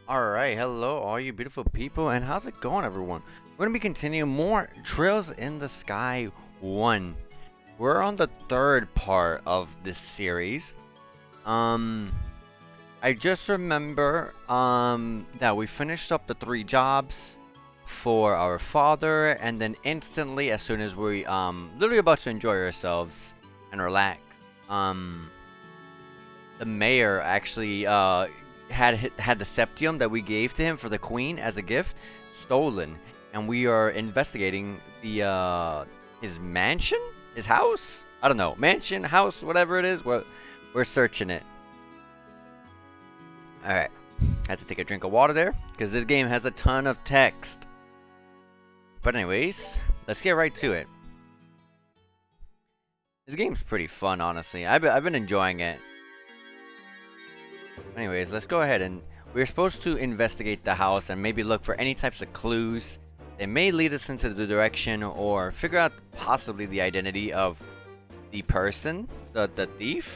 Alright, hello all you beautiful people, and how's it going everyone? We're gonna be continuing more Trails in the Sky 1. We're on the third part of this series. I just remember, that we finished up the 3 jobs for our father, and then instantly, as soon as we, literally about to enjoy ourselves and relax, the mayor actually, had the septium that we gave to him for the queen as a gift stolen, and we are investigating the his mansion, his house. I don't know, mansion, house, whatever it is. We're searching it. All right, had to take a drink of water there because this game has a ton of text. But anyways, let's get right to it. This game's pretty fun, honestly. I've been enjoying it. Anyways, let's go ahead, and we're supposed to investigate the house and maybe look for any types of clues that may lead us into the direction or figure out possibly the identity of the person, the thief.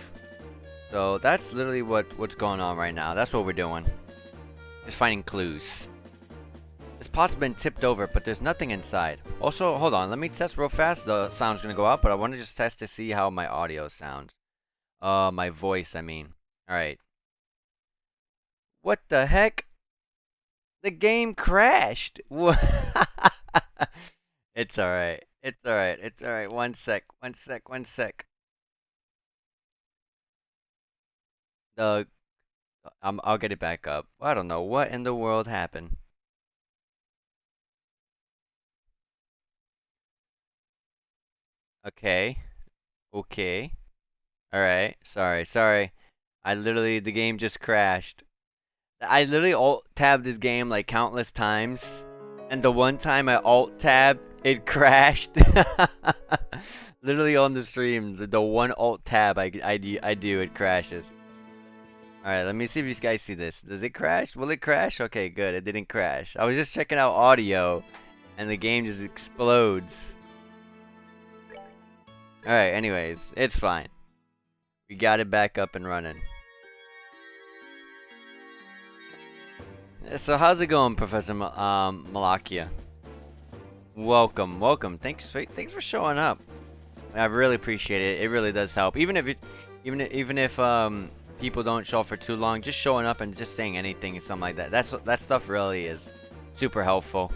So that's literally what's going on right now. That's what we're doing. Just finding clues. This pot's been tipped over, but there's nothing inside. Also, hold on, let me test real fast. The sound's gonna go out, but I want to just test to see how my audio sounds. My voice, I mean. Alright. What the heck? The game crashed. It's alright. It's alright. It's alright. One sec. I'll get it back up. I don't know what in the world happened. Okay. Okay. Alright. Sorry. The game just crashed. I literally alt-tabbed this game like countless times, and the one time I alt-tabbed, it crashed. Literally on the stream, the one alt-tab I do, it crashes. Alright, let me see if you guys see this. Does it crash? Will it crash? Okay, good, it didn't crash. I was just checking out audio, and the game just explodes. Alright, anyways, it's fine. We got it back up and running. So how's it going, Professor Malakia? Welcome. Thanks for showing up. I really appreciate it. It really does help. Even if people don't show up for too long, just showing up and just saying anything and something like that. That stuff really is super helpful.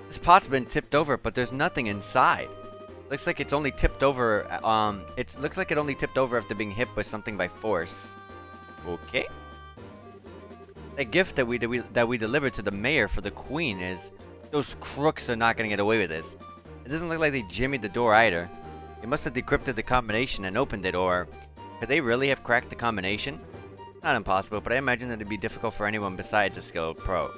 This pot's been tipped over, but there's nothing inside. Looks like it's only tipped over. It looks like it only tipped over after being hit by something by force. Okay. That gift that we delivered to the mayor for the queen is... Those crooks are not gonna get away with this. It doesn't look like they jimmied the door either. They must have decrypted the combination and opened it, or... Could they really have cracked the combination? Not impossible, but I imagine that it'd be difficult for anyone besides a skilled pro.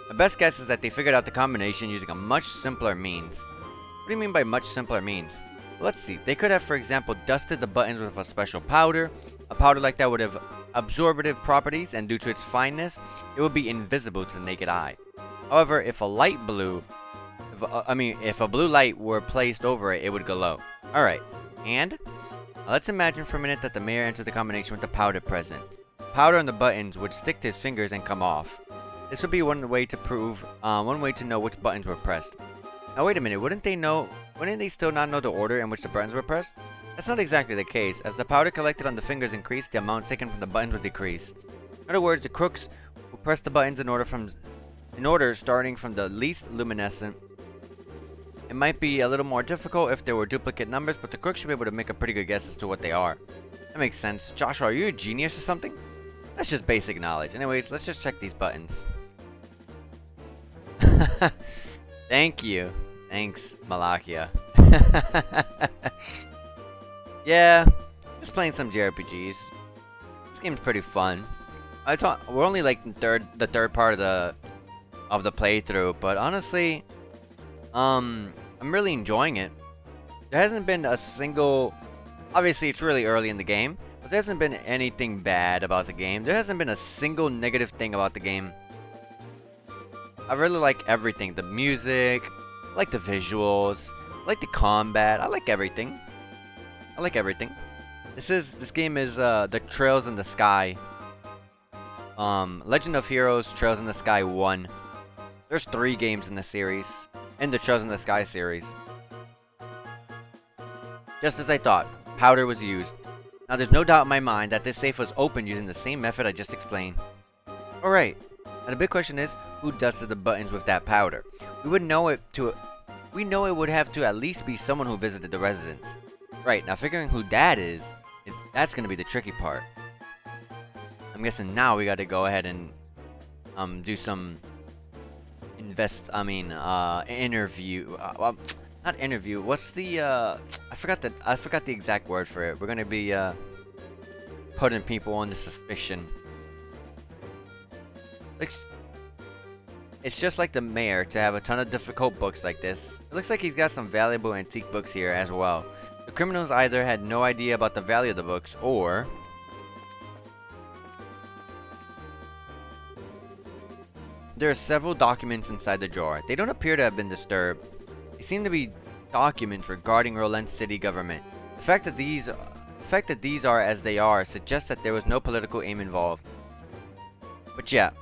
My best guess is that they figured out the combination using a much simpler means. What do you mean by much simpler means? Let's see. They could have, for example, dusted the buttons with a special powder. A powder like that would have absorptive properties, and due to its fineness, it would be invisible to the naked eye. However, if a blue light were placed over it, it would glow. Alright, and let's imagine for a minute that the mayor entered the combination with the powder present. Powder on the buttons would stick to his fingers and come off. This would be one way to know which buttons were pressed. Now wait a minute, wouldn't they still not know the order in which the buttons were pressed? That's not exactly the case. As the powder collected on the fingers increased, the amount taken from the buttons would decrease. In other words, the crooks would press the buttons in order starting from the least luminescent. It might be a little more difficult if there were duplicate numbers, but the crooks should be able to make a pretty good guess as to what they are. That makes sense. Joshua, are you a genius or something? That's just basic knowledge. Anyways, let's just check these buttons. Thank you. Thanks, Malakia. Yeah, just playing some JRPGs. This game's pretty fun. We're only like the third part of the playthrough, but honestly, I'm really enjoying it. There hasn't been a single... Obviously, it's really early in the game, but there hasn't been anything bad about the game. There hasn't been a single negative thing about the game. I really like everything. The music, I like the visuals, I like the combat, I like everything. This game is the Trails in the Sky. Legend of Heroes Trails in the Sky 1. There's 3 games in the series, in the Trails in the Sky series. Just as I thought, powder was used. Now there's no doubt in my mind that this safe was opened using the same method I just explained. Alright, now the big question is, who dusted the buttons with that powder? We know it would have to at least be someone who visited the residence. Right, now figuring who that is, that's gonna be the tricky part. I'm guessing now we gotta go ahead and do some interview. Well, not interview. What's the I forgot the exact word for it. We're gonna be putting people under suspicion. Like, it's just like the mayor to have a ton of difficult books like this. It looks like he's got some valuable antique books here as well. The criminals either had no idea about the value of the books, or there are several documents inside the drawer. They don't appear to have been disturbed. They seem to be documents regarding Roland city government. The fact that these are as they are suggests that there was no political aim involved. But yeah,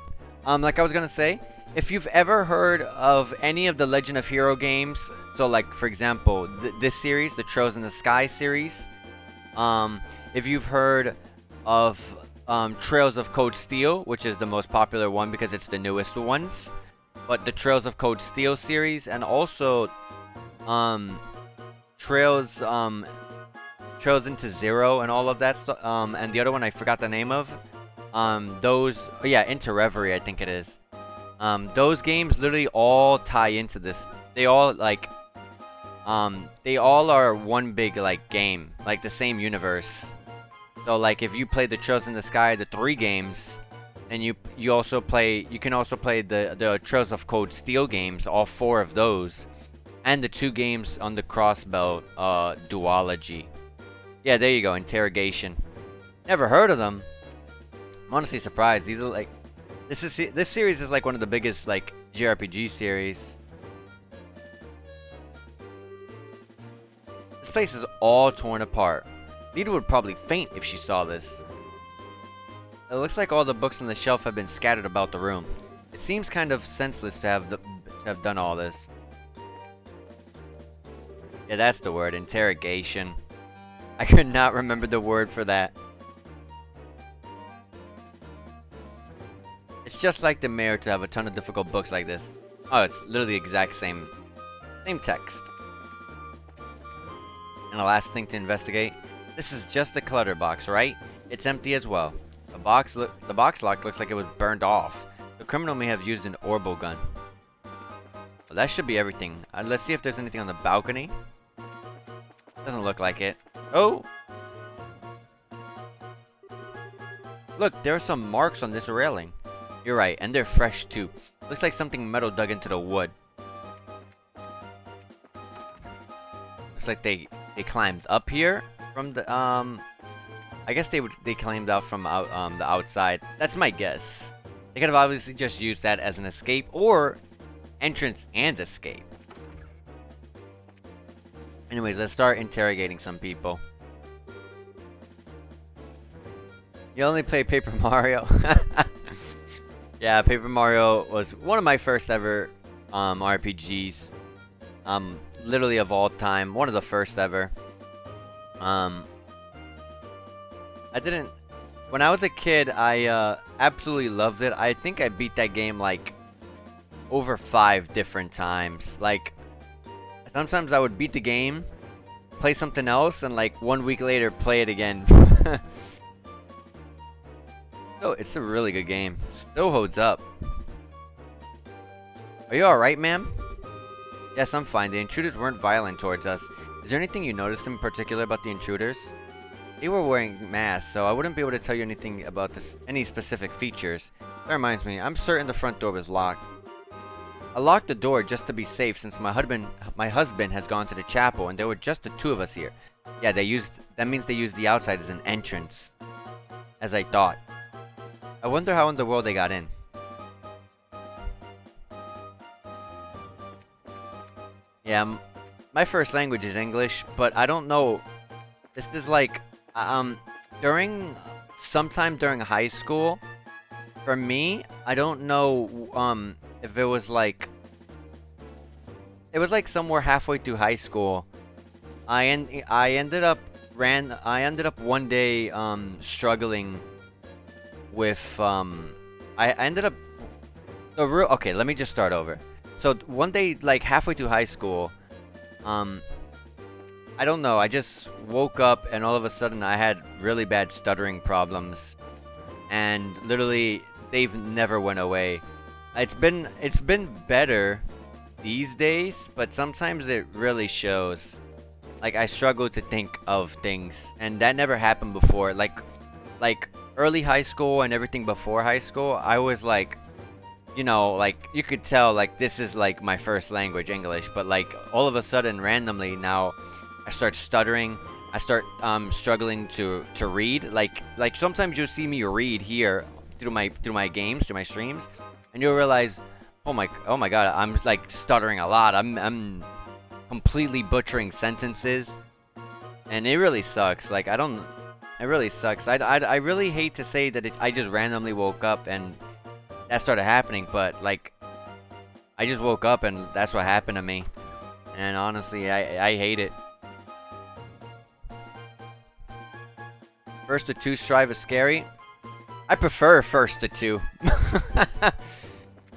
like I was gonna say, if you've ever heard of any of the Legend of Hero games, so like for example, this series, the Trails in the Sky series, if you've heard of Trails of Cold Steel, which is the most popular one because it's the newest ones, but the Trails of Cold Steel series, and also Trails into Zero and all of that stuff, and the other one I forgot the name of, Into Reverie I think it is. Those games literally all tie into this. They all are one big like game, like the same universe. So like if you play the Trails in the Sky, the 3 games, and you can also play the Trails of Cold Steel games, all 4 of those, and the 2 games on the Crossbelt duology. Yeah, there you go, Interrogation. Never heard of them. I'm honestly surprised. These are like this series is like one of the biggest like JRPG series. This place is all torn apart. Nita would probably faint if she saw this. It looks like all the books on the shelf have been scattered about the room. It seems kind of senseless to have done all this. Yeah, that's the word, interrogation. I could not remember the word for that. It's just like the mayor to have a ton of difficult books like this. Oh, it's literally the exact same text. And the last thing to investigate. This is just a clutter box, right? It's empty as well. The box lock looks like it was burned off. The criminal may have used an orbital gun. Well, that should be everything. Let's see if there's anything on the balcony. Doesn't look like it. Oh! Look, there are some marks on this railing. You're right, and they're fresh too. Looks like something metal dug into the wood. Looks like they climbed up here from the I guess they climbed out from the outside. That's my guess. They could have obviously just used that as an escape, or entrance and escape. Anyways, let's start interrogating some people. You only play Paper Mario? Yeah, Paper Mario was one of my first ever RPGs. Literally of all time. One of the first ever. When I was a kid, I absolutely loved it. I think I beat that game like over 5 different times. Like, sometimes I would beat the game, play something else, and like 1 week later play it again. So it's a really good game. Still holds up. Are you alright, ma'am? Yes, I'm fine. The intruders weren't violent towards us. Is there anything you noticed in particular about the intruders? They were wearing masks, so I wouldn't be able to tell you anything about any specific features. That reminds me, I'm certain the front door was locked. I locked the door just to be safe since my husband has gone to the chapel and there were just the 2 of us here. Yeah, that means they used the outside as an entrance. As I thought. I wonder how in the world they got in. Yeah, my first language is English, but I don't know. This is like Um, during sometime during high school, for me, I don't know if it was like somewhere halfway through high school. I ended up one day struggling with I ended up okay, let me just start over. So one day, like halfway through high school, um I don't know, I just woke up and all of a sudden I had really bad stuttering problems, and literally they've never went away. It's been better these days, but sometimes it really shows. Like I struggle to think of things, and that never happened before. Like early high school and everything before high school, I was like, like you could tell like this is like my first language, English, but like all of a sudden randomly now I start stuttering. I start struggling to read. Like sometimes you'll see me read here through my games, through my streams, and you'll realize, oh my god, I'm like stuttering a lot. I'm completely butchering sentences, and it really sucks. Like I don't, it really sucks. I really hate to say that I just randomly woke up and that started happening, but like I just woke up and that's what happened to me, and honestly, I hate it. First to two strive is scary. I prefer first to two.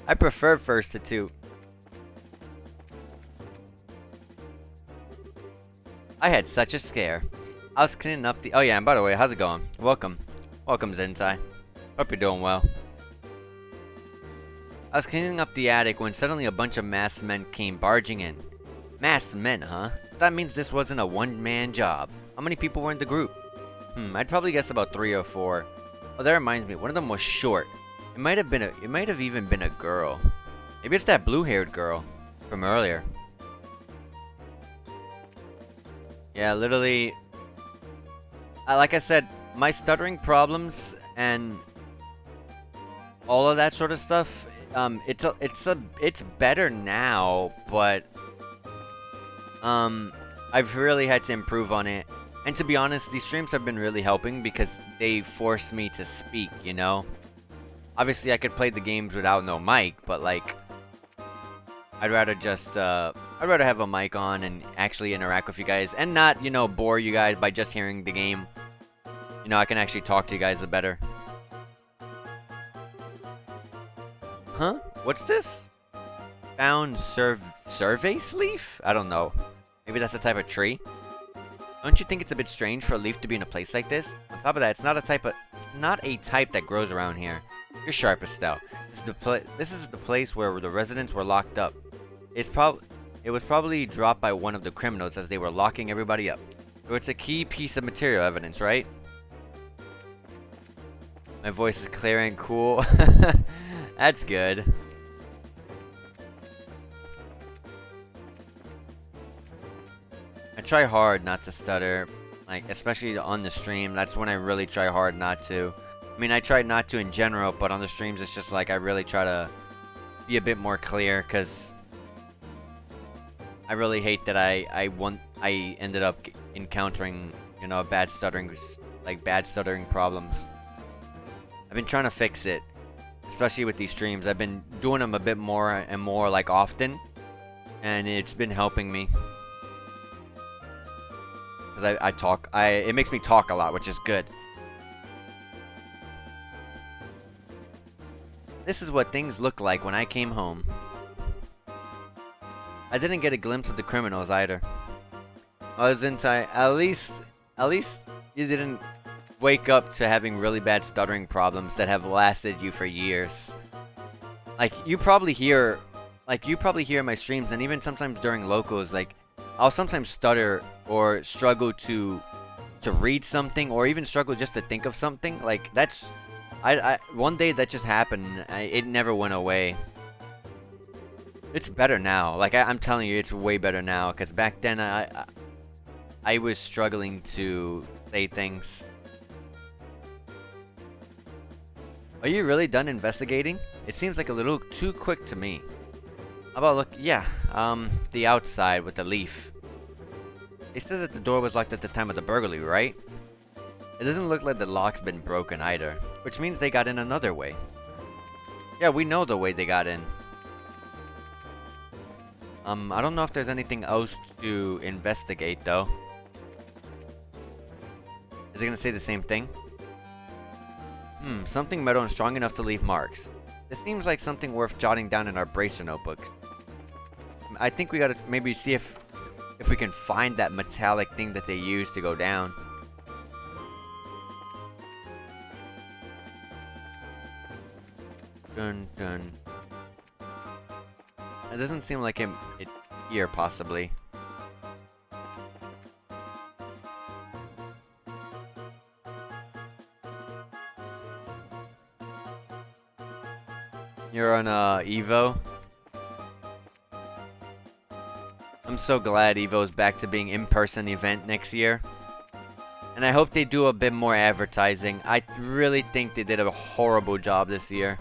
I prefer first to two. I had such a scare. I was cleaning up the... Oh yeah, and by the way, how's it going? Welcome. Welcome, Zentai. Hope you're doing well. I was cleaning up the attic when suddenly a bunch of masked men came barging in. Masked men, huh? That means this wasn't a one-man job. How many people were in the group? I'd probably guess about 3 or 4. Oh, that reminds me, one of them was short. It might have even been a girl. Maybe it's that blue-haired girl from earlier. Yeah, literally, like I said, my stuttering problems and all of that sort of stuff, it's better now, but I've really had to improve on it. And to be honest, these streams have been really helping because they force me to speak, you know? Obviously, I could play the games without no mic, but like, I'd rather have a mic on and actually interact with you guys and not, bore you guys by just hearing the game. I can actually talk to you guys better. Huh? What's this? Found survey leaf? I don't know. Maybe that's a type of tree? Don't you think it's a bit strange for a leaf to be in a place like this? On top of that, it's not a type that grows around here. You're sharp as stout. This is the place where the residents were locked up. It was probably dropped by one of the criminals as they were locking everybody up. So it's a key piece of material evidence, right? My voice is clear and cool. That's good. I try hard not to stutter, like especially on the stream. That's when I really try hard not to. I mean, I try not to in general, but on the streams it's just like I really try to be a bit more clear, because I really hate that I ended up encountering, bad stuttering problems. I've been trying to fix it, especially with these streams. I've been doing them a bit more and more like often, and it's been helping me. Because it makes me talk a lot, which is good. This is what things looked like when I came home. I didn't get a glimpse of the criminals either. I was inside. At least you didn't wake up to having really bad stuttering problems that have lasted you for years. Like you probably hear my streams, and even sometimes during locals, like I'll sometimes stutter or struggle to read something, or even struggle just to think of something. Like that's one day that just happened. It never went away. It's better now. Like I'm telling you, it's way better now. Because back then I was struggling to say things. Are you really done investigating? It seems like a little too quick to me. How about look? Yeah, the outside with the leaf. They said that the door was locked at the time of the burglary, right? It doesn't look like the lock's been broken either, which means they got in another way. Yeah, we know the way they got in. I don't know if there's anything else to investigate though. Is it gonna say the same thing? Something metal and strong enough to leave marks. This seems like something worth jotting down in our bracer notebooks. I think we gotta maybe see if we can find that metallic thing that they use to go down. Dun dun. It doesn't seem like it's here, possibly. You're on Evo. I'm so glad Evo's back to being in-person event next year. And I hope they do a bit more advertising. I really think they did a horrible job this year.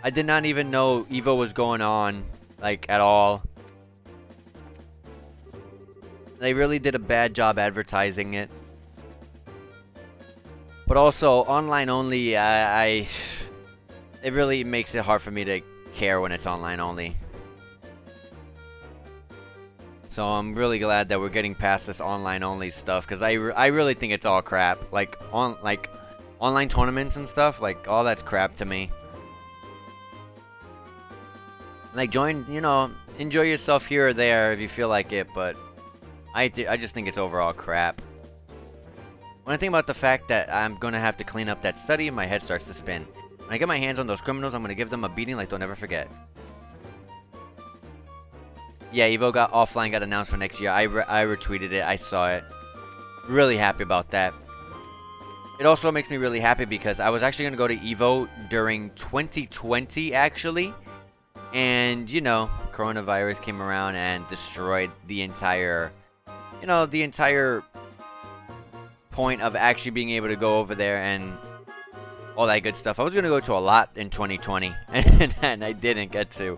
I did not even know Evo was going on, like, at all. They really did a bad job advertising it. But also, online only, it really makes it hard for me to care when it's online only. So I'm really glad that we're getting past this online only stuff, because I really think it's all crap. Like online tournaments and stuff, like, all that's crap to me. Like, join, you know, enjoy yourself here or there if you feel like it, but I just think it's overall crap. When I think about the fact that I'm gonna have to clean up that study, my head starts to spin. When I get my hands on those criminals, I'm gonna give them a beating like they'll never forget. Yeah, Evo offline got announced for next year. I retweeted it. I saw it. Really happy about that. It also makes me really happy because I was actually gonna go to Evo during 2020, actually. And, you know, coronavirus came around and destroyed the entire, you know, the entire point of actually being able to go over there and all that good stuff. I was going to go to a lot in 2020, and I didn't get to.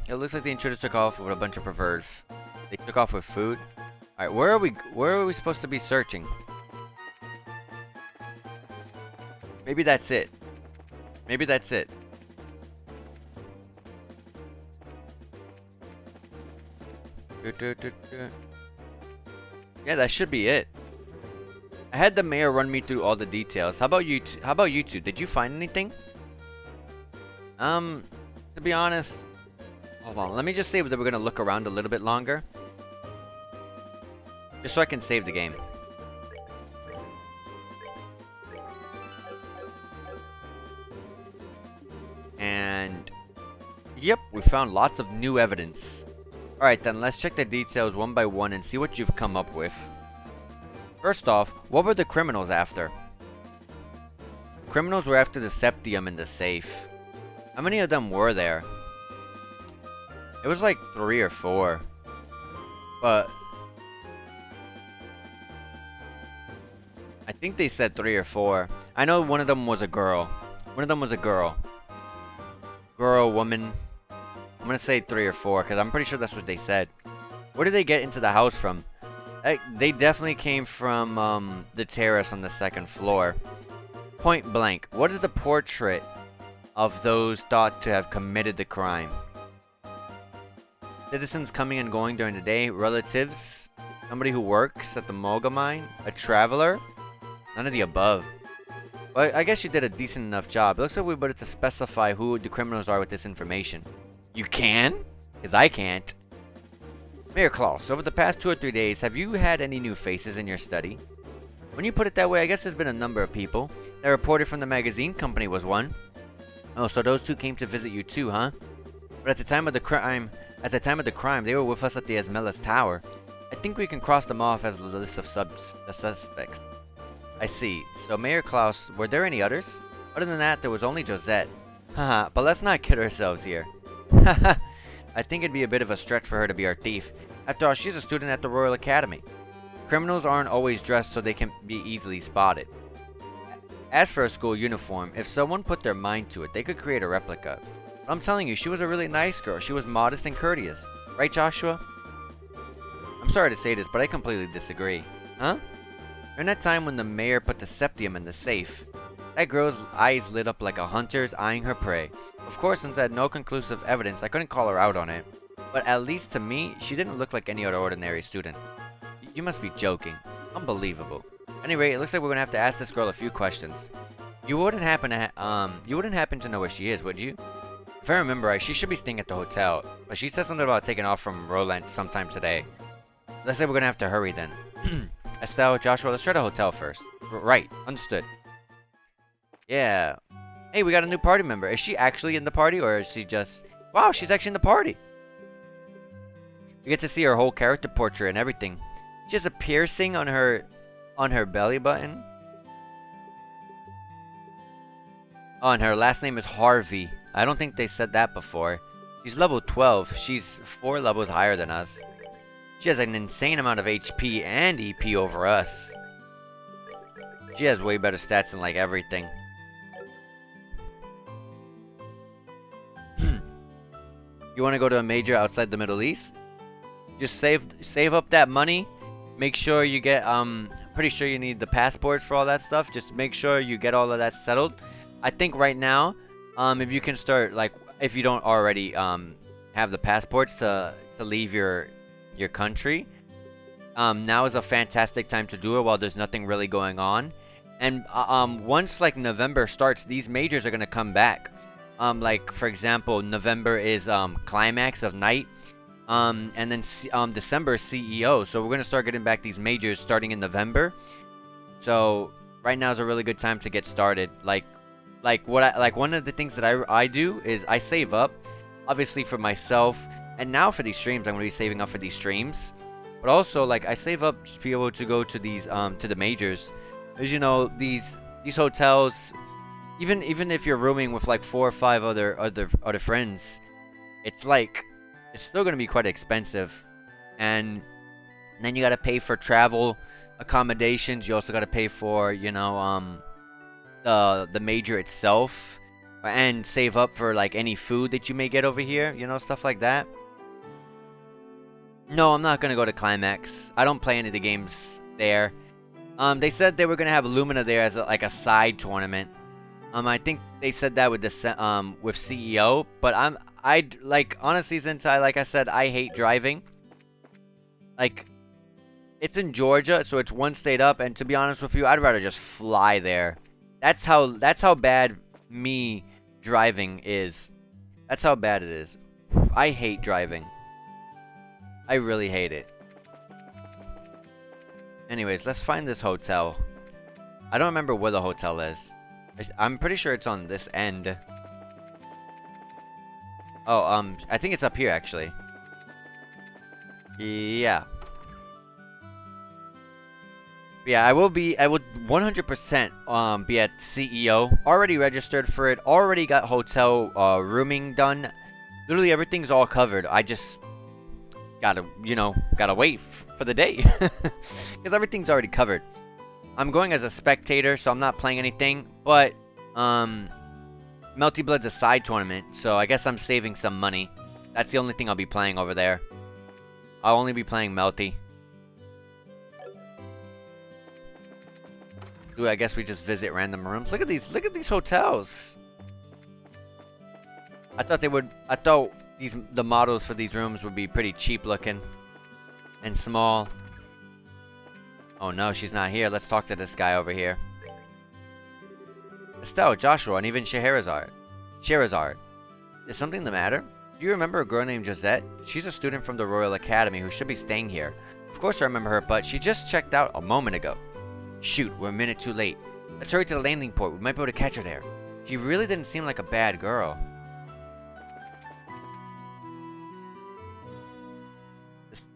It looks like the intruders took off with a bunch of perverts. They took off with food. Alright, where are we supposed to be searching? Maybe that's it. Maybe that's it. Yeah, that should be it. I had the mayor run me through all the details. How about you? How about you two? Did you find anything? To be honest, hold on. Let me just say that we're gonna look around a little bit longer, just so I can save the game. And yep, we found lots of new evidence. Alright then, let's check the details one by one and see what you've come up with. First off, what were the criminals after? Criminals were after the septium in the safe. How many of them were there? It was like 3 or 4. But I think they said 3 or 4. I know one of them was a girl. One of them was a girl. Girl, woman. I'm gonna say 3 or 4 because I'm pretty sure that's what they said. Where did they get into the house from? They definitely came from the terrace on the 2nd floor. Point blank, what is the portrait of those thought to have committed the crime? Citizens coming and going during the day, relatives, somebody who works at the Moga mine, a traveler? None of the above. Well, I guess you did a decent enough job. It looks like we better to specify who the criminals are with this information. You can? Because I can't. Mayor Klaus, over the past 2 or 3 days, have you had any new faces in your study? When you put it that way, I guess there's been a number of people. That reporter from the magazine company was one. Oh, so those two came to visit you too, huh? But at the time of the crime, they were with us at the Esmelas Tower. I think we can cross them off as the list of suspects. I see. So, Mayor Klaus, were there any others? Other than that, there was only Josette. Haha, but let's not kid ourselves here. Haha, I think it'd be a bit of a stretch for her to be our thief. After all, she's a student at the Royal Academy. Criminals aren't always dressed so they can be easily spotted. As for a school uniform, if someone put their mind to it, they could create a replica. But I'm telling you, she was a really nice girl. She was modest and courteous. Right, Joshua? I'm sorry to say this, but I completely disagree. Huh? During that time when the mayor put the septium in the safe, that girl's eyes lit up like a hunter's eyeing her prey. Of course, since I had no conclusive evidence, I couldn't call her out on it. But at least to me, she didn't look like any other ordinary student. You must be joking. Unbelievable. Anyway, it looks like we're gonna have to ask this girl a few questions. You wouldn't happen to know where she is, would you? If I remember right, she should be staying at the hotel, but she said something about taking off from Roland sometime today. Let's say we're gonna have to hurry then. Estelle, Joshua, let's try the hotel first. Right, understood. Yeah. Hey, we got a new party member. Is she actually in the party, or is she just... Wow, she's actually in the party. You get to see her whole character portrait and everything. She has a piercing on her belly button. Oh, and her last name is Harvey. I don't think they said that before. She's level 12. She's 4 levels higher than us. She has an insane amount of HP and EP over us. She has way better stats than like everything. You want to go to a major outside the Middle East? Just save up that money. Make sure you get pretty sure you need the passports for all that stuff. Just make sure you get all of that settled. I think right now, if you can start, like, if you don't already have the passports to leave your country, now is a fantastic time to do it while there's nothing really going on. And once like November starts, these majors are gonna come back. Like for example, November is Climax of Night, and then December is CEO. So we're gonna start getting back these majors starting in November. So right now is a really good time to get started. Like one of the things that I do is I save up, obviously for myself, and now for these streams I'm gonna be saving up for these streams. But also like I save up to be able to go to these to the majors, as you know these hotels. Even if you're rooming with like 4 or 5 other friends, it's still gonna be quite expensive, and then you gotta pay for travel, accommodations. You also gotta pay for the major itself, and save up for like any food that you may get over here. Stuff like that. No, I'm not gonna go to Climax. I don't play any of the games there. They said they were gonna have Lumina there as like a side tournament. I think they said that with the with CEO, but I'd like honestly, since like I said, I hate driving. Like, it's in Georgia, so it's one state up, and to be honest with you, I'd rather just fly there. That's how bad me driving is. That's how bad it is. I hate driving. I really hate it. Anyways, let's find this hotel. I don't remember where the hotel is. I'm pretty sure it's on this end. Oh, I think it's up here actually. Yeah. Yeah, I would 100% be at CEO. Already registered for it. Already got hotel rooming done. Literally everything's all covered. I just gotta wait for the day. Because everything's already covered. I'm going as a spectator, so I'm not playing anything. But, Melty Blood's a side tournament, so I guess I'm saving some money. That's the only thing I'll be playing over there. I'll only be playing Melty. Ooh, I guess we just visit random rooms. Look at these hotels. I thought the models for these rooms would be pretty cheap looking and small. Oh no, she's not here. Let's talk to this guy over here. Estelle, Joshua, and even Scheherazade. Is something the matter? Do you remember a girl named Josette? She's a student from the Royal Academy who should be staying here. Of course I remember her, but she just checked out a moment ago. Shoot, we're a minute too late. Let's hurry to the landing port. We might be able to catch her there. She really didn't seem like a bad girl.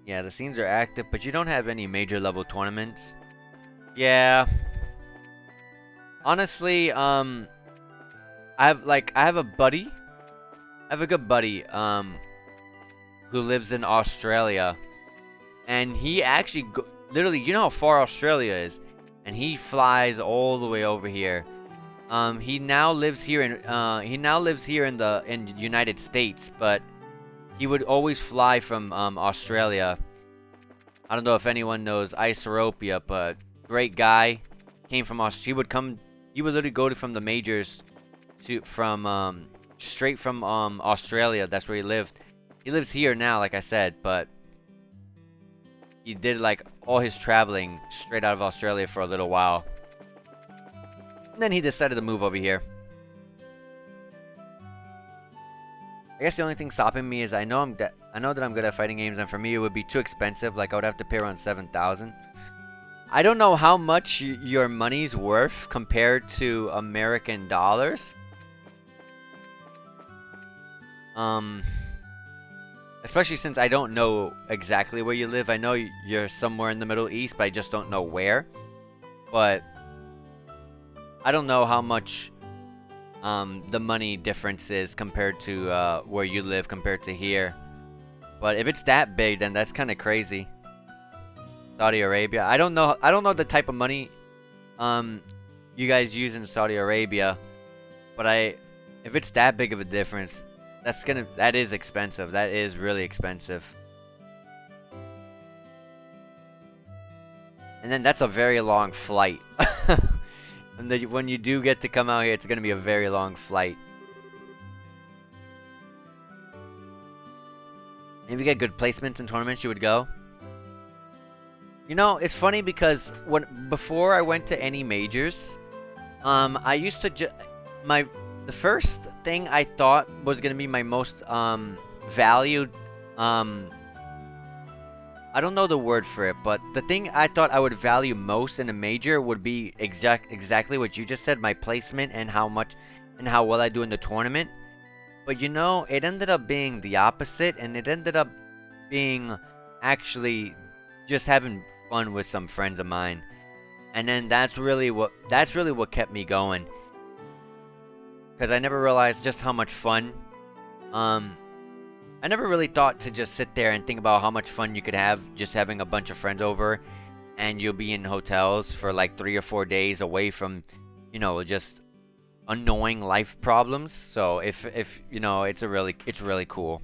Yeah, the scenes are active, but you don't have any major level tournaments. Yeah. Honestly, I have a buddy. I have a good buddy, who lives in Australia. And he actually, literally, you know how far Australia is? And he flies all the way over here. He now lives here in the United States, but he would always fly from Australia. I don't know if anyone knows Isoropia, but great guy. Came from He would come. He would literally go from the majors from straight from Australia. That's where he lived. He lives here now, like I said, but he did like all his traveling straight out of Australia for a little while. And then he decided to move over here. I guess the only thing stopping me is I know that I'm good at fighting games, and for me it would be too expensive. Like I would have to pay around 7,000. I don't know how much your money's worth compared to American dollars. Especially since I don't know exactly where you live. I know you're somewhere in the Middle East, but I just don't know where. But I don't know how much the money difference is compared to where you live compared to here. But if it's that big, then that's kind of crazy. Saudi Arabia. I don't know the type of money you guys use in Saudi Arabia, but if it's that big of a difference, that is expensive. That is really expensive. And then that's a very long flight. And when you do get to come out here, it's going to be a very long flight. If you get good placements in tournaments, you would go. You know, it's funny because before I went to any majors, I used to the first thing I thought was gonna be my most valued. I don't know the word for it, but the thing I thought I would value most in a major would be exactly what you just said, my placement and how well I do in the tournament. But you know, it ended up being the opposite, and it ended up being actually just having fun with some friends of mine. And then that's really what kept me going. Because I never realized just how much fun I never really thought to just sit there and think about how much fun you could have just having a bunch of friends over, and you'll be in hotels for like 3 or 4 days away from, you know, just annoying life problems. So if you know, it's really cool.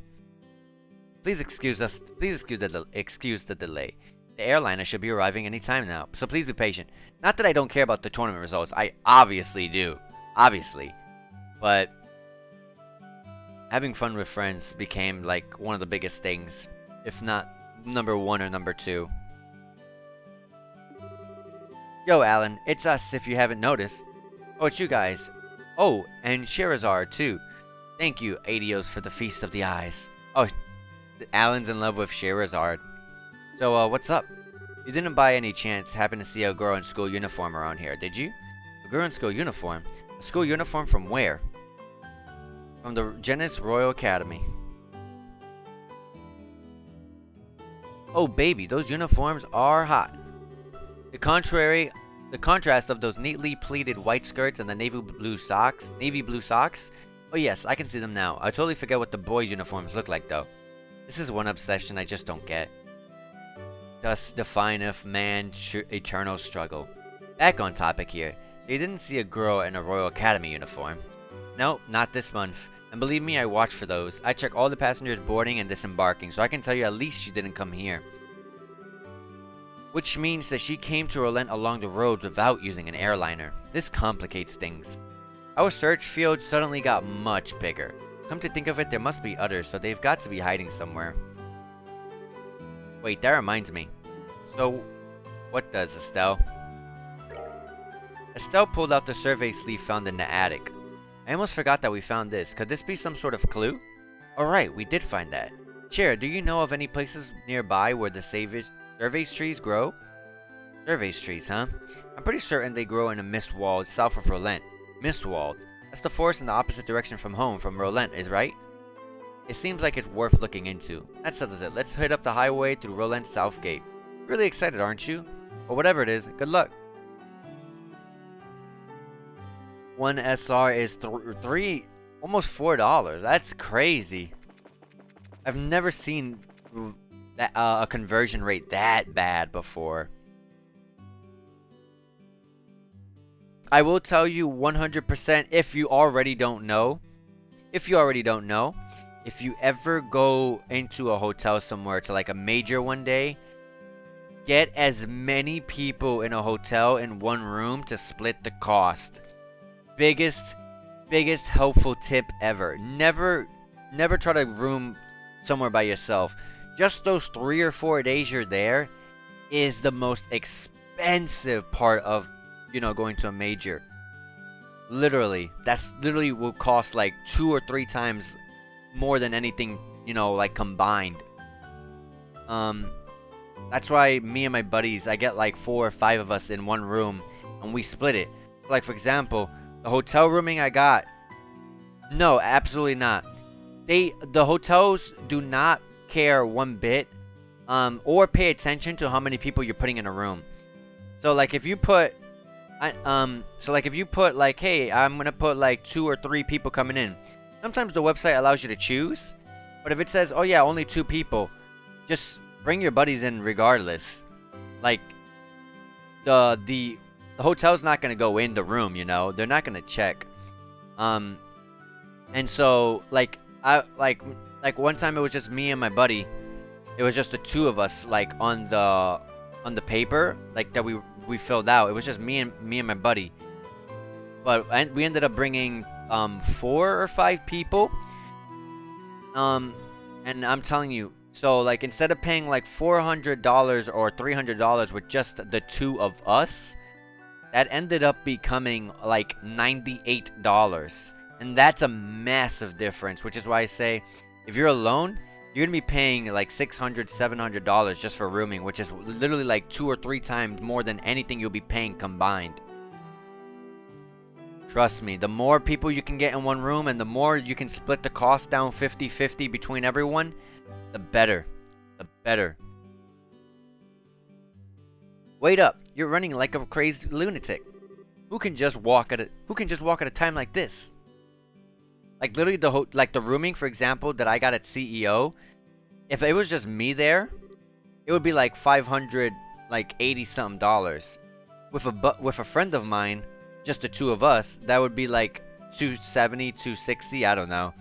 Please excuse the delay. The airliner should be arriving any time now, so please be patient. Not that I don't care about the tournament results, I obviously do. Obviously. But having fun with friends became like one of the biggest things, if not number 1 or number 2. Yo, Alan, it's us if you haven't noticed. Oh, it's you guys. Oh, and Sherazard too. Thank you, Adios, for the Feast of the Eyes. Oh, Alan's in love with Sherazard. So, what's up? You didn't by any chance happen to see a girl in school uniform around here, did you? A girl in school uniform? A school uniform from where? From the Genis Royal Academy. Oh baby, those uniforms are hot. The contrast of those neatly pleated white skirts and the navy blue socks. Oh yes, I can see them now. I totally forget what the boys' uniforms look like though. This is one obsession I just don't get. Thus defineth man's eternal struggle. Back on topic here. So you didn't see a girl in a Royal Academy uniform? No, not this month. And believe me, I watch for those. I check all the passengers boarding and disembarking, so I can tell you at least she didn't come here. Which means that she came to Roland along the roads without using an airliner. This complicates things. Our search field suddenly got much bigger. Come to think of it, there must be others, so they've got to be hiding somewhere. Wait, that reminds me. So, what does Estelle? Estelle pulled out the survey sleeve found in the attic. I almost forgot that we found this. Could this be some sort of clue? Alright, we did find that. Cher, do you know of any places nearby where the survey trees grow? Survey trees, huh? I'm pretty certain they grow in a Mistwald south of Roland. Mistwald? That's the forest in the opposite direction from home, from Roland, is right? It seems like it's worth looking into. That settles it. Let's hit up the highway through Roland South Gate. Really excited, aren't you? Or whatever it is, good luck. 1 SR is almost $4. That's crazy. I've never seen that a conversion rate that bad before. I will tell you 100% if you already don't know. if you ever go into a hotel somewhere to like a major one day, get as many people in a hotel in one room to split the cost. Biggest helpful tip ever. Never try to room somewhere by yourself. Just those 3 or 4 days you're there is the most expensive part of, you know, going to a major. Literally, that's literally will cost like 2 or 3 times more than anything, you know, like combined. That's why me and my buddies, I get like 4 or 5 of us in one room and we split it. Like for example, the hotel rooming I got, no, absolutely not. The hotels do not care one bit, or pay attention to how many people you're putting in a room. So like if you put, like, hey, I'm gonna put like 2 or 3 people coming in. Sometimes the website allows you to choose, but if it says, oh yeah, only 2 people, just bring your buddies in regardless. Like the hotel's not gonna go in the room, you know, they're not gonna check. And so like one time it was just me and my buddy. It was just the 2 of us, like on the paper, like that we filled out. It was just me and my buddy. But we ended up bringing 4 or 5 people. And I'm telling you, so like instead of paying like $400 or $300 with just the 2 of us, that ended up becoming like $98. And that's a massive difference, which is why I say if you're alone, you're gonna be paying like $600, $700 just for rooming, which is literally like 2 or 3 times more than anything you'll be paying combined. Trust me, the more people you can get in one room and the more you can split the cost down 50-50 between everyone, the better. The better. Wait up, you're running like a crazed lunatic. Who can just walk at a time like this? Like literally the rooming, for example, that I got at CEO, if it was just me there, it would be like $500, like 80 something dollars. With a friend of mine, just the 2 of us, that would be like 270, 260, I don't know.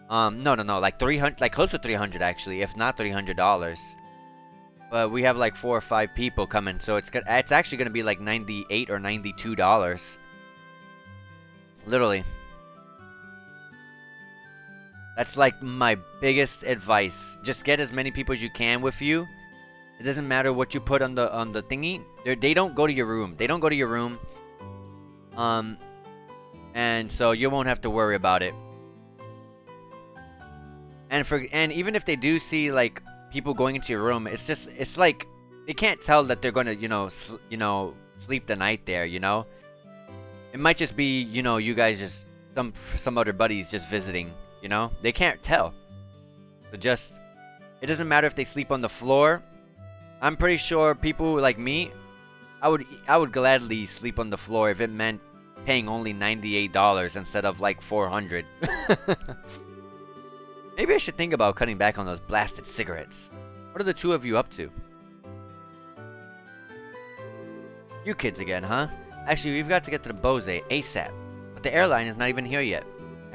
No, like 300, like close to 300 actually, if not $300. But we have like 4 or 5 people coming, so it's actually gonna be like $98 or $92. Literally. That's like my biggest advice. Just get as many people as you can with you. It doesn't matter what you put on the thingy. They don't go to your room. They don't go to your room. And so you won't have to worry about it. And even if they do see like people going into your room, it's like they can't tell that they're gonna sleep the night there. You know, it might just be you guys just some other buddies just visiting. You know, they can't tell. So it doesn't matter if they sleep on the floor. I'm pretty sure people like me, I would gladly sleep on the floor if it meant paying only $98 instead of like $400. Maybe I should think about cutting back on those blasted cigarettes. What are the 2 of you up to? You kids again, huh? Actually, we've got to get to the Bose ASAP. But the airline is not even here yet.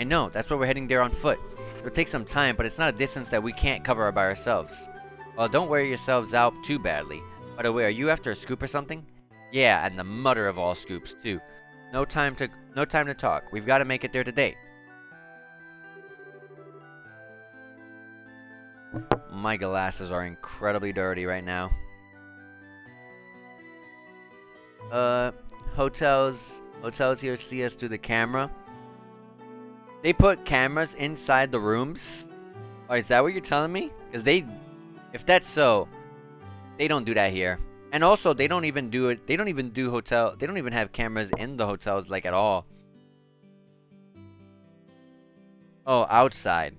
I know, that's why we're heading there on foot. It'll take some time, but it's not a distance that we can't cover by ourselves. Well, don't wear yourselves out too badly. By the way, are you after a scoop or something? Yeah, and the mother of all scoops, too. No time to talk. We've got to make it there today. My glasses are incredibly dirty right now. Hotels here see us through the camera. They put cameras inside the rooms? Oh, is that what you're telling me? Because if that's so, they don't do that here. And also, they don't even do it. They don't even have cameras in the hotels, like, at all. Oh, outside.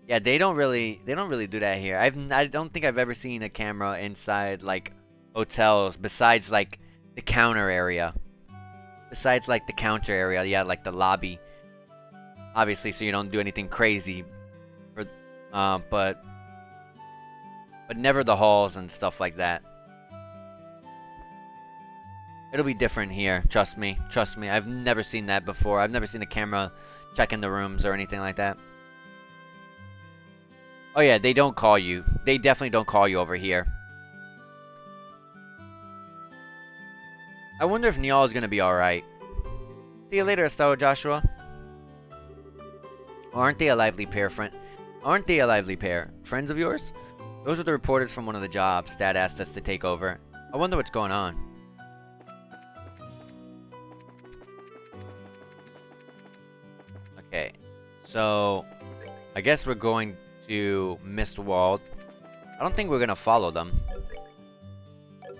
Yeah, they don't really do that here. I don't think I've ever seen a camera inside, like, hotels besides, like, the counter area. Besides, like, the counter area, yeah, like the lobby. Obviously, so you don't do anything crazy, but never the halls and stuff like that. It'll be different here, trust me. I've never seen that before. I've never seen a camera checking the rooms or anything like that. Oh yeah, they don't call you. They definitely don't call you over here. I wonder if Niall is gonna be alright. See you later, Estelle Joshua. Aren't they a lively pair, friend? Aren't they a lively pair? Friends of yours? Those are the reporters from one of the jobs Dad asked us to take over. I wonder what's going on. Okay, so I guess we're going to Mistwald. I don't think we're gonna follow them.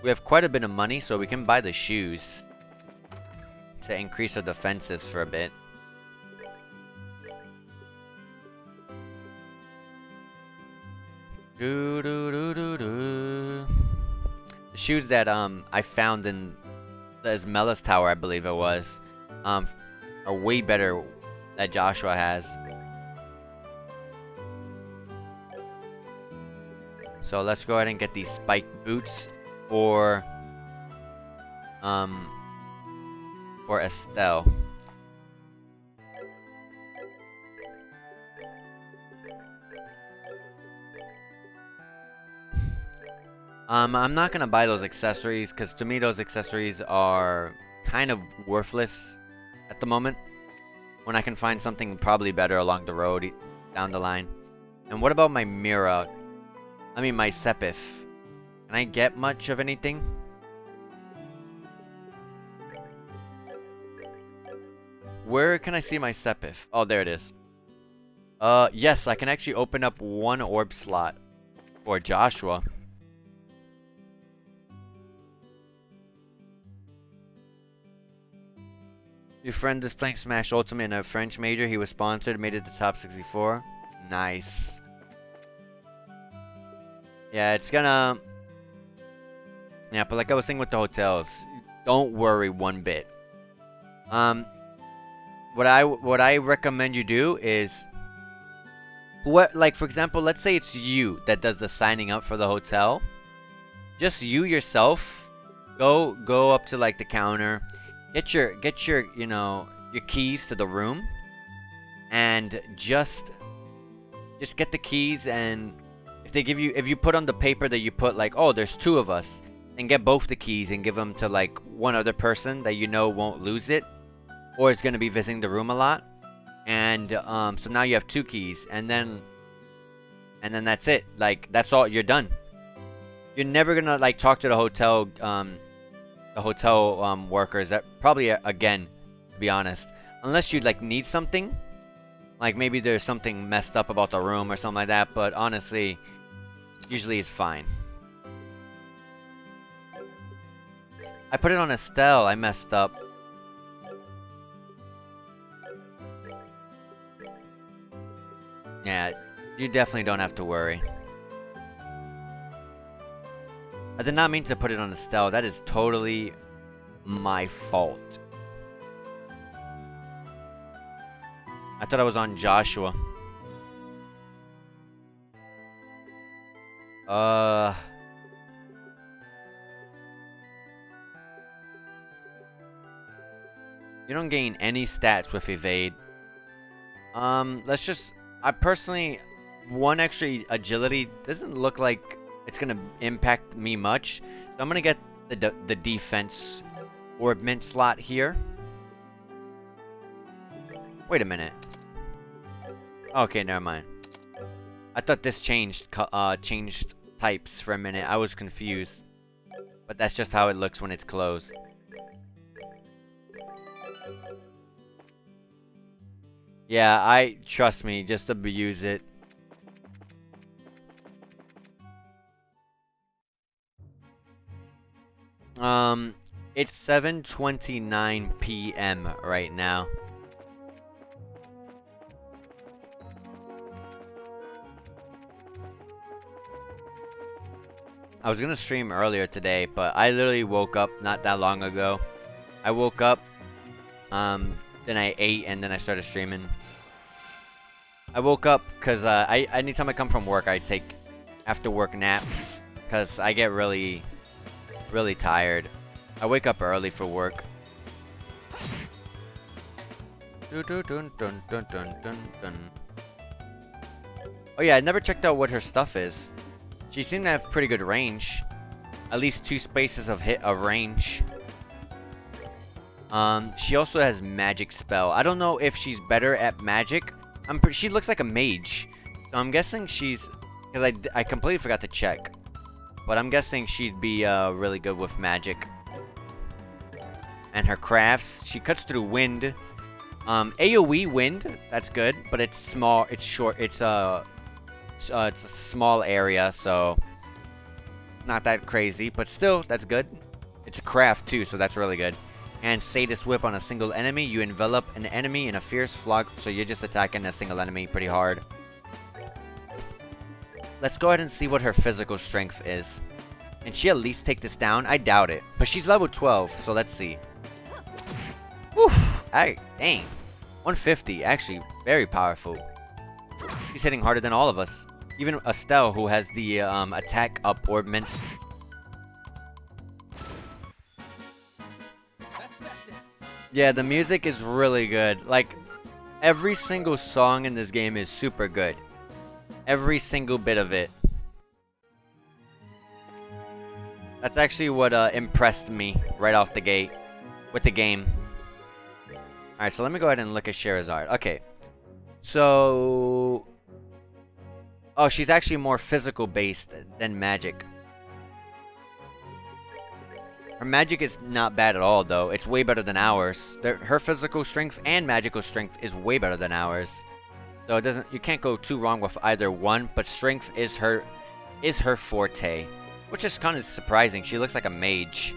We have quite a bit of money, so we can buy the shoes to increase our defenses for a bit. The shoes that I found in the Ismella's tower, I believe it was, are way better that Joshua has. So let's go ahead and get these spiked boots for Estelle. I'm not gonna buy those accessories because to me those accessories are kind of worthless at the moment. When I can find something probably better along the road down the line. And what about my Mira? I mean my Sepith. Can I get much of anything? Where can I see my Sepith? Oh, there it is. Yes, I can actually open up one orb slot for Joshua. Your friend is playing Smash Ultimate in a French major. He was sponsored, made it to top 64. Nice. Yeah, it's gonna... Yeah, but like I was saying with the hotels, don't worry one bit. What I recommend you do is... Like, for example, let's say it's you that does the signing up for the hotel. Just you yourself. Go up to like the counter. Get your you know your keys to the room, and just get the keys. And if they give you, if you put on the paper that you put like, oh, there's two of us, and get both the keys and give them to like one other person that you know won't lose it, or is going to be visiting the room a lot, and so now you have two keys, and then that's it. Like that's all. You're done. You're never gonna like talk to the hotel workers, that probably again, to be honest, unless you like need something, like maybe there's something messed up about the room or something like that, but honestly usually it's fine. I put it on Estelle. I messed up. Yeah, you definitely don't have to worry. I did not mean to put it on Estelle. That is totally my fault. I thought I was on Joshua. You don't gain any stats with evade. Let's just... I personally... One extra agility doesn't look like it's gonna impact me much, so I'm gonna get the defense orb mint slot here. Wait a minute. Okay, never mind. I thought this changed types for a minute. I was confused, but that's just how it looks when it's closed. Yeah, trust me, just abuse it. It's 7:29 p.m. right now. I was gonna stream earlier today, but I literally woke up not that long ago. I woke up, then I ate, and then I started streaming. I woke up because anytime I come from work, I take after work naps because I get really tired. I wake up early for work. Oh Oh yeah, I never checked out what her stuff is. She seemed to have pretty good range. At least 2 spaces of range. She also has magic spell. I don't know if she's better at magic. She looks like a mage. So I'm guessing she's... Because I completely forgot to check. But I'm guessing she'd be really good with magic. And her crafts, she cuts through wind. AoE wind, that's good. But it's small, it's short, it's a small area, so... Not that crazy, but still, that's good. It's a craft too, so that's really good. And Sadist Whip on a single enemy. You envelop an enemy in a fierce flock, so you're just attacking a single enemy pretty hard. Let's go ahead and see what her physical strength is. Can she at least take this down? I doubt it. But she's level 12, so let's see. Whew! Dang. 150, actually very powerful. She's hitting harder than all of us. Even Estelle, who has the attack up ornament. Yeah, the music is really good. Like, every single song in this game is super good. Every single bit of it. That's actually what impressed me right off the gate with the game. Alright, so let me go ahead and look at Scheherazade. Okay. So... Oh, she's actually more physical based than magic. Her magic is not bad at all, though. It's way better than ours. Her physical strength and magical strength is way better than ours. So it doesn't. You can't go too wrong with either one. But strength is her forte, which is kind of surprising. She looks like a mage.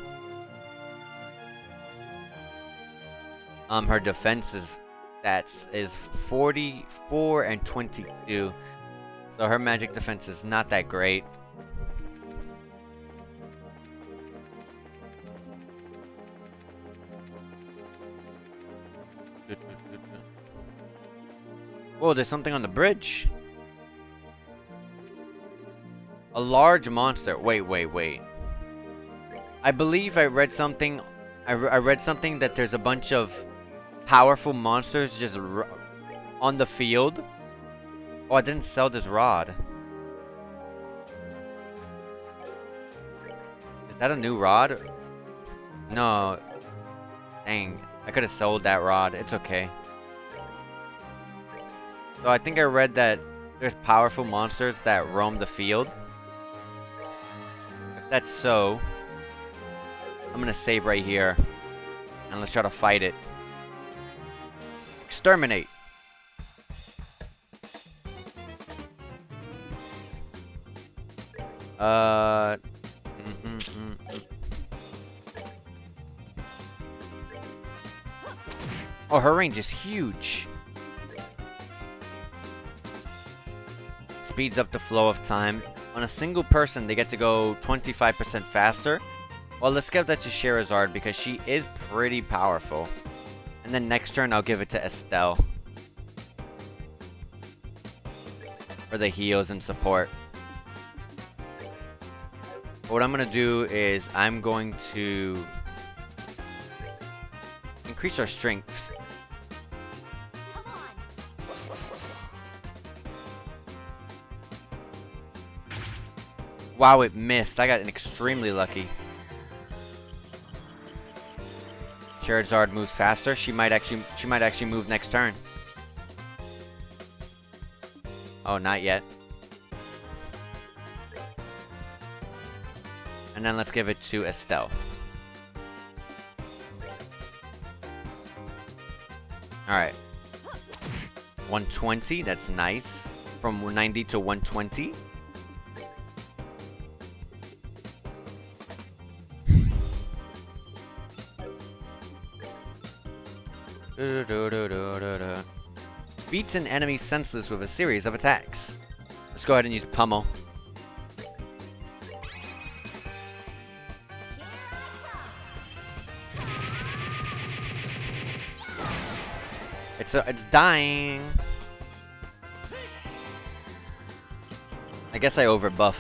Her defense is 44 and 22. So her magic defense is not that great. Whoa, there's something on the bridge. A large monster. Wait. I believe I read something. I read something that there's a bunch of powerful monsters just on the field. Oh, I didn't sell this rod. Is that a new rod? No. Dang. I could have sold that rod. It's okay. So I think I read that there's powerful monsters that roam the field. If that's so, I'm gonna save right here. And let's try to fight it. Exterminate! Oh, her range is huge. Speeds up the flow of time. On a single person, they get to go 25% faster. Well, let's give that to Scheherazade because she is pretty powerful. And then next turn, I'll give it to Estelle. For the heals and support. What I'm going to do is I'm going to increase our strengths. Wow, it missed. I got extremely lucky. Scheherazade moves faster. She might actually move next turn. Oh, not yet. And then let's give it to Estelle. Alright. 120, that's nice. From 90 to 120. Beats an enemy senseless with a series of attacks. Let's go ahead and use Pummel. It's dying. I guess I overbuffed.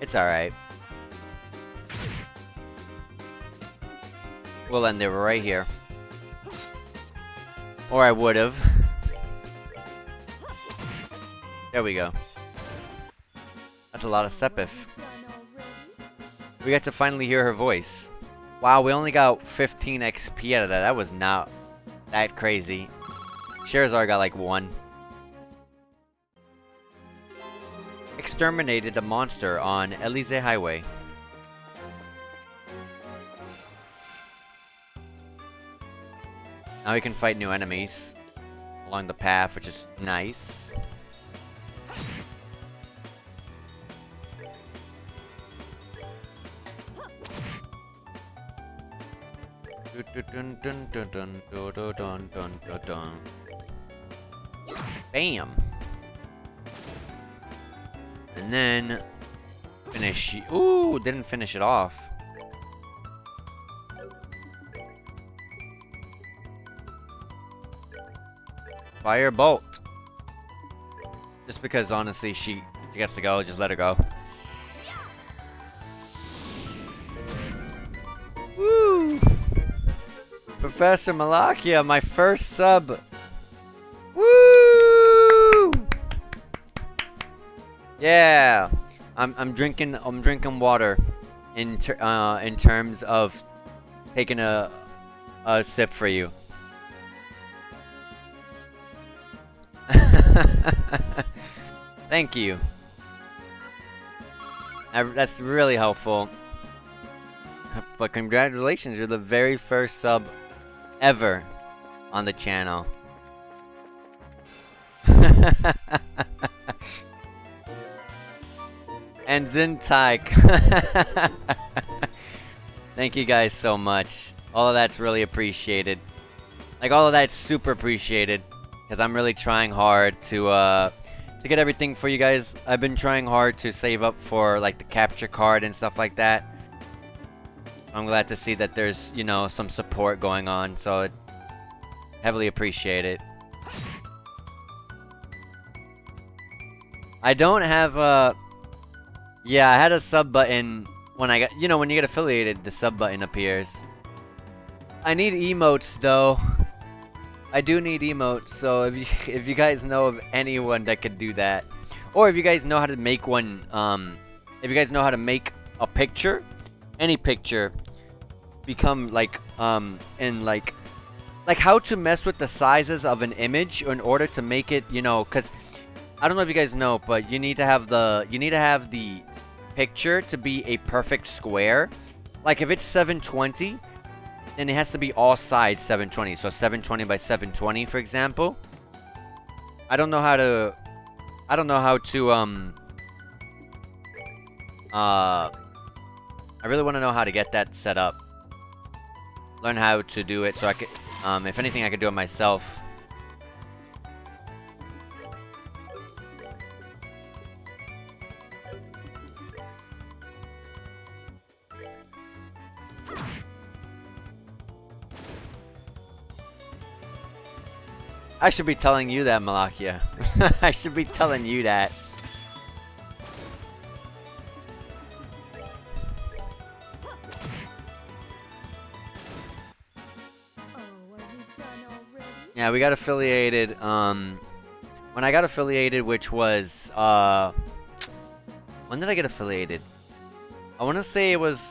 It's alright. We'll end it right here. Or I would've. There we go. That's a lot of Sepith. We got to finally hear her voice. Wow, we only got 15 XP out of that. That was not that crazy. Sherazar got like 1. Exterminated a monster on Elysee Highway. Now we can fight new enemies along the path, which is nice. Bam! And then finish. Ooh, didn't finish it off. Firebolt. Just because honestly she gets to go, just let her go. Woo! Professor Malakia, my first sub. Woo! Yeah. I'm drinking water in terms of taking a sip for you. Thank you. That's really helpful. But congratulations, you're the very first sub ever on the channel. And Zintyke. Thank you guys so much. All of that's really appreciated. Like, all of that's super appreciated. Because I'm really trying hard to get everything for you guys. I've been trying hard to save up for, like, the capture card and stuff like that. I'm glad to see that there's, you know, some support going on. So, heavily appreciate it. I don't have a... Yeah, I had a sub button when I got... You know, when you get affiliated, the sub button appears. I need emotes, though. I do need emotes, so if you guys know of anyone that could do that, or if you guys know how to make one, if you guys know how to make a picture, any picture, become like like how to mess with the sizes of an image in order to make it, you know, because I don't know if you guys know, but you need to have the picture to be a perfect square. Like if it's 720. And it has to be all sides 720. So 720 by 720, for example. I don't know how to I really want to know how to get that set up. Learn how to do it so I could if anything I could do it myself. I should be telling you that, Malakia. I should be telling you that. Yeah, we got affiliated, when I got affiliated, which was, when did I get affiliated? I want to say it was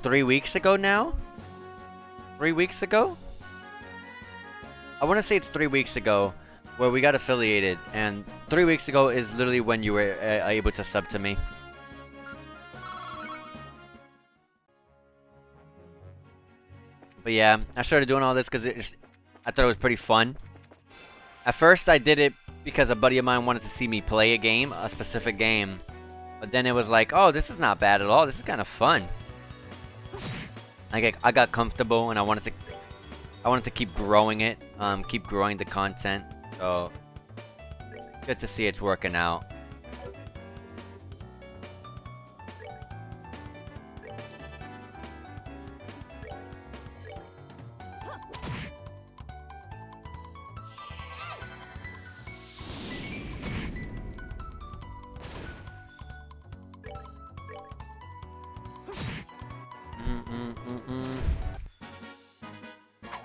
3 weeks ago now? 3 weeks ago? I want to say it's 3 weeks ago where we got affiliated, and 3 weeks ago is literally when you were able to sub to me. But yeah, I started doing all this because I thought it was pretty fun. At first I did it because a buddy of mine wanted to see me play a game, a specific game. But then it was like, oh, this is not bad at all, this is kind of fun. I got comfortable and I wanted to keep growing it, keep growing the content, so good to see it's working out.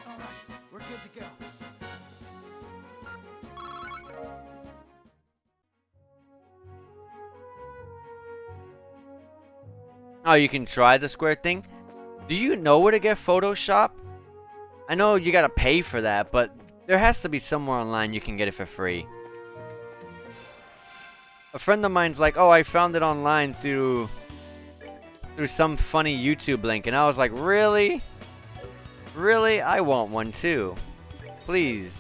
All right, we're good to go. Oh, you can try the square thing? Do you know where to get Photoshop? I know you gotta pay for that, but there has to be somewhere online you can get it for free. A friend of mine's like, oh, I found it online through some funny YouTube link, and I was like, really? Really? I want one too. Please.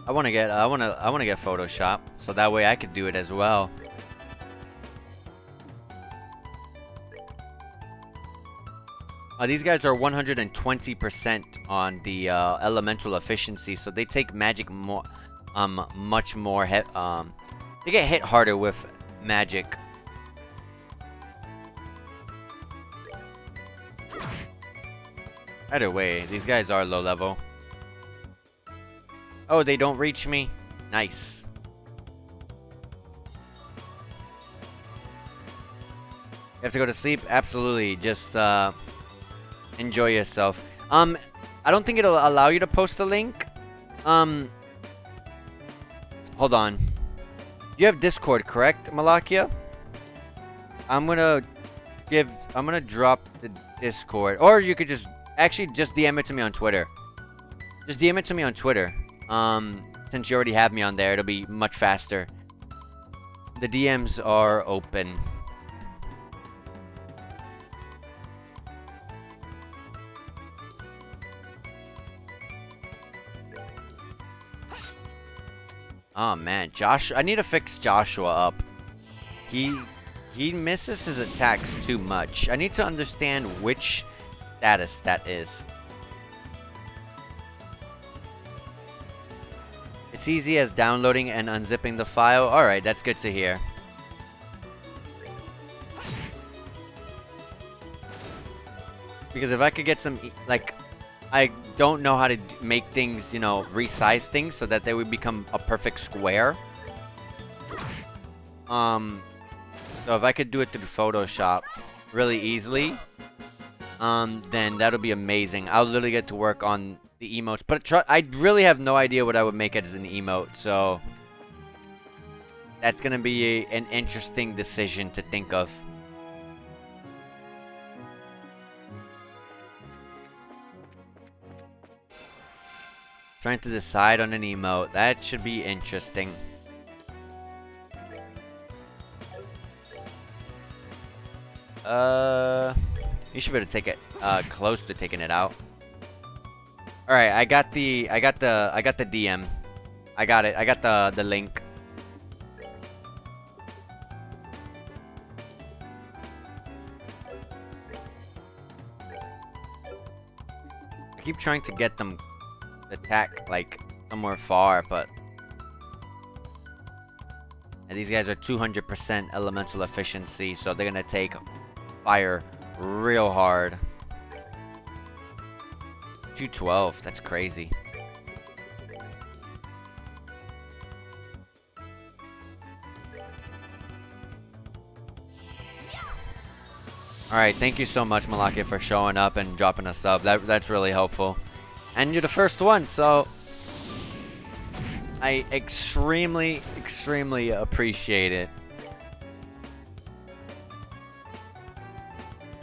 I wanna get Photoshop, so that way I could do it as well. These guys are 120% on the elemental efficiency, so they take magic more, much more. They get hit harder with magic. Either way, these guys are low level. Oh, they don't reach me? Nice. You have to go to sleep? Absolutely. Just enjoy yourself. I don't think it'll allow you to post a link. Hold on. You have Discord, correct, Malakia? I'm gonna drop the Discord. Or you could just DM it to me on Twitter. Just DM it to me on Twitter. Since you already have me on there, it'll be much faster. The DMs are open. Oh man, I need to fix Joshua up. He misses his attacks too much. I need to understand which status that is. It's easy as downloading and unzipping the file. Alright, that's good to hear. Because if I could get some, I don't know how to make things, you know, resize things so that they would become a perfect square. So if I could do it through Photoshop really easily, then that'll be amazing. I'll literally get to work on the emotes, but I really have no idea what I would make as an emote, so that's gonna be an interesting decision to think of. Trying to decide on an emote. That should be interesting. You should be able to take it close to taking it out. All right, I got the DM. I got it. I got the link. I keep trying to get them attack like somewhere far, but and these guys are 200% elemental efficiency, so they're gonna take fire real hard. 212, that's crazy. Alright, thank you so much, Malakia, for showing up and dropping a sub. That's really helpful. And you're the first one, so I extremely appreciate it.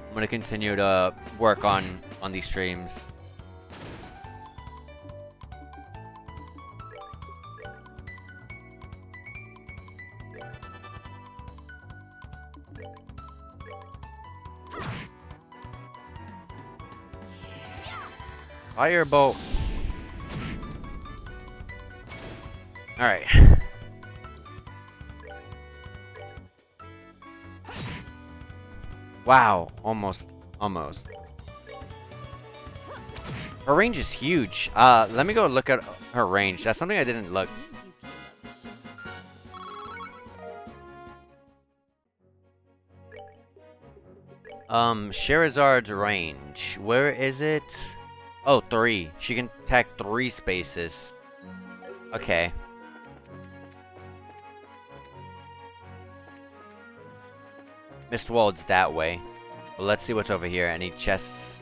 I'm gonna continue to work on these streams. Firebolt. Alright. Wow, almost. Her range is huge. Let me go look at her range. That's something I didn't look. Sherazard's range. Where is it? Oh, 3. She can attack 3 spaces. Okay. Mistwald's that way. Well, let's see what's over here. Any chests?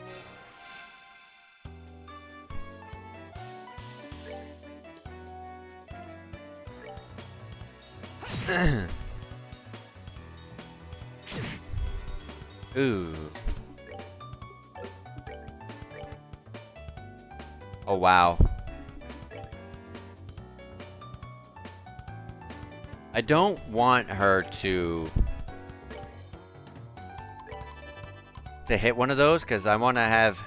Ooh. Oh, wow. I don't want her to hit one of those, because I want to have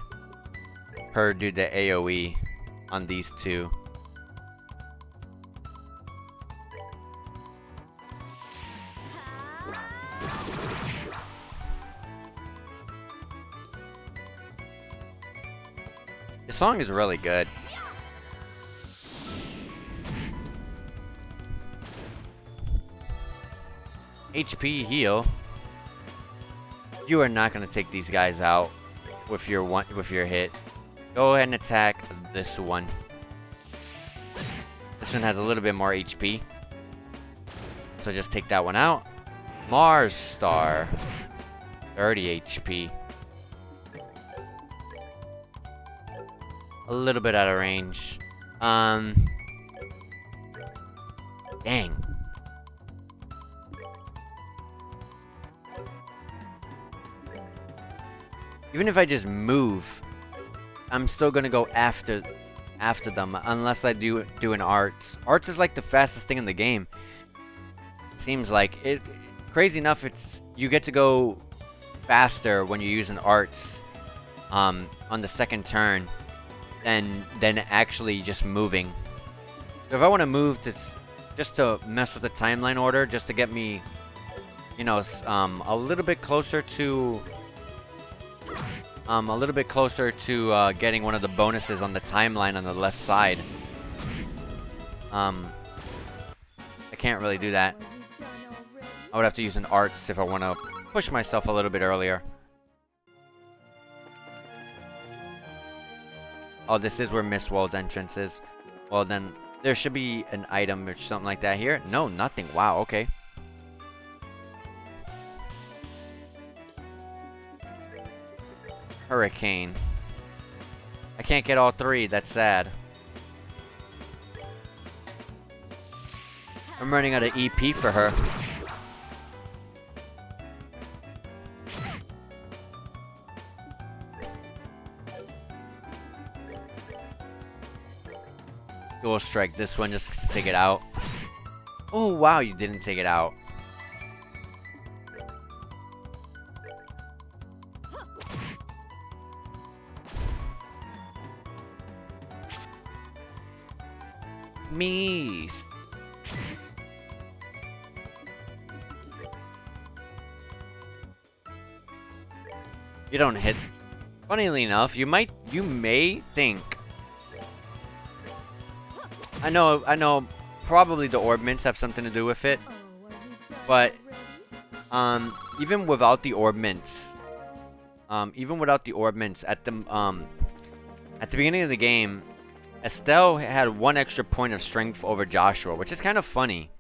her do the AoE on these two. The song is really good. HP heal. You are not gonna take these guys out with your hit. Go ahead and attack this one. This one has a little bit more HP. So just take that one out. Mars Star. 30 HP. A little bit out of range. Dang. Even if I just move, I'm still gonna go after them unless I do an arts. Arts is like the fastest thing in the game. Seems like it. Crazy enough, you get to go faster when you use an arts on the second turn than actually just moving. So if I want to move just to mess with the timeline order, just to get me, you know, a little bit closer to getting one of the bonuses on the timeline on the left side. I can't really do that. I would have to use an arts if I want to push myself a little bit earlier. Oh, this is where Miss World's entrance is. Well, then there should be an item or something like that here. No, nothing. Wow, okay. Hurricane. I can't get all three. That's sad. I'm running out of EP for her. Dual strike this one just to take it out. Oh wow, you didn't take it out. Me. You don't hit. Funnily enough, you may think. I know, probably the orb mints have something to do with it. But, even without the orb mints, at the beginning of the game, Estelle had 1 extra point of strength over Joshua, which is kind of funny.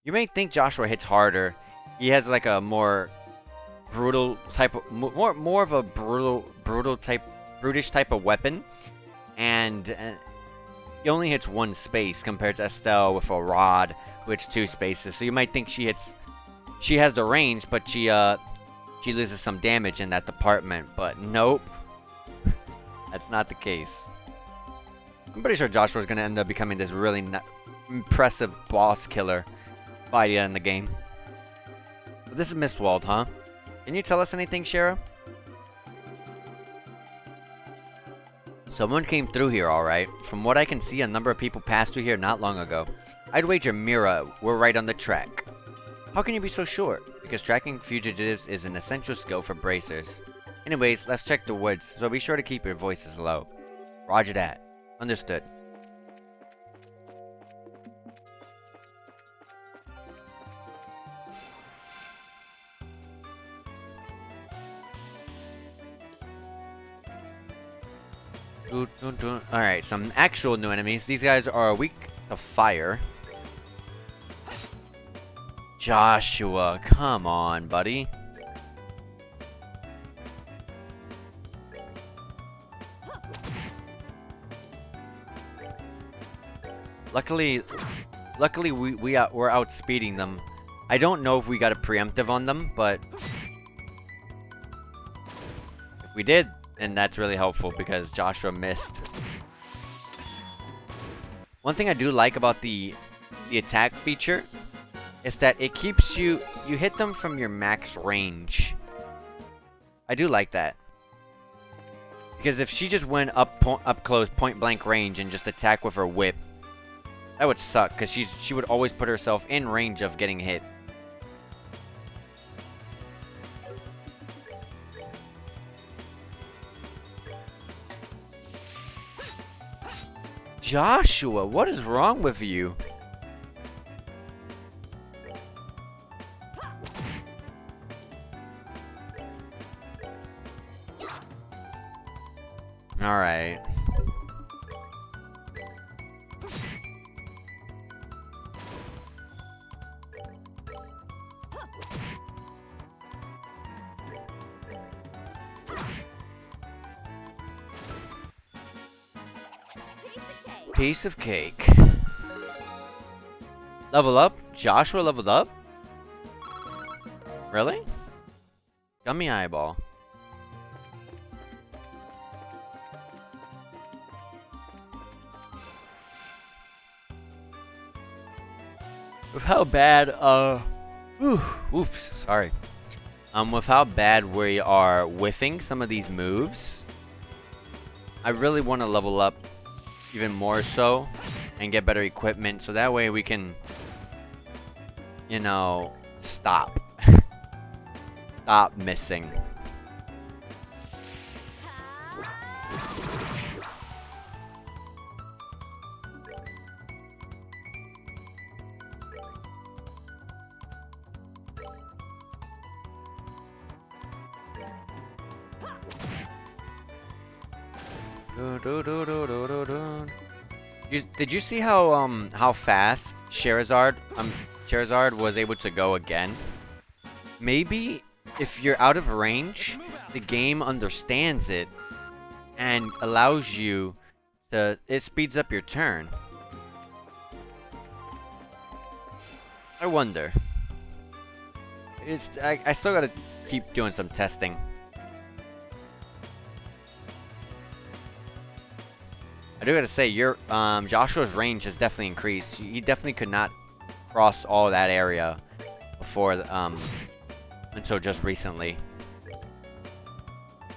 You may think Joshua hits harder. He has like a more brutal type of, more of a brutish type of weapon, and he only hits 1 space compared to Estelle with a rod, who hits 2 spaces. So you might think she has the range, but she loses some damage in that department. But nope, that's not the case. I'm pretty sure Joshua's gonna end up becoming this really impressive boss killer by the end of the game. So this is Mistwald, huh? Can you tell us anything, Shara? Someone came through here, alright. From what I can see, a number of people passed through here not long ago. I'd wager Mira we're right on the track. How can you be so sure? Because tracking fugitives is an essential skill for bracers. Anyways, let's check the woods, so be sure to keep your voices low. Roger that. Understood. Alright, some actual new enemies. These guys are weak to fire. Joshua, come on, buddy. Luckily, Luckily, we're outspeeding them. I don't know if we got a preemptive on them, but if we did, then that's really helpful because Joshua missed. One thing I do like about the attack feature is that it keeps you hit them from your max range. I do like that. Because if she just went up close, point blank range and just attack with her whip, that would suck because she would always put herself in range of getting hit. Joshua, what is wrong with you? Alright. Piece of cake. Level up? Joshua leveled up? Really? Gummy eyeball. With how bad, oops, sorry. With how bad we are whiffing some of these moves, I really want to level up even more so and get better equipment so that way we can, you know, stop missing. Did you see how fast Charizard was able to go again? Maybe if you're out of range, the game understands it and allows you to, it speeds up your turn. I wonder. I still gotta keep doing some testing. I do gotta say, your Joshua's range has definitely increased. He definitely could not cross all that area before until just recently.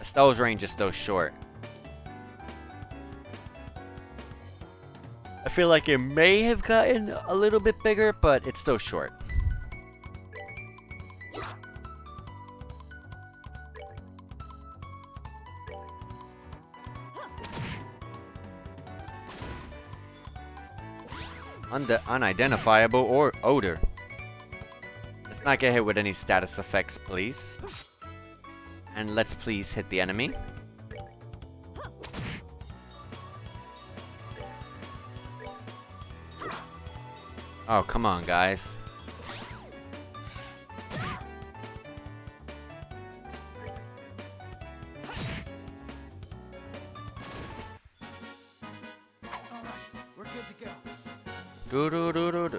Estelle's range is still short. I feel like it may have gotten a little bit bigger, but it's still short. Unidentifiable or odor. Let's not get hit with any status effects, please. And let's please hit the enemy. Oh, come on, guys.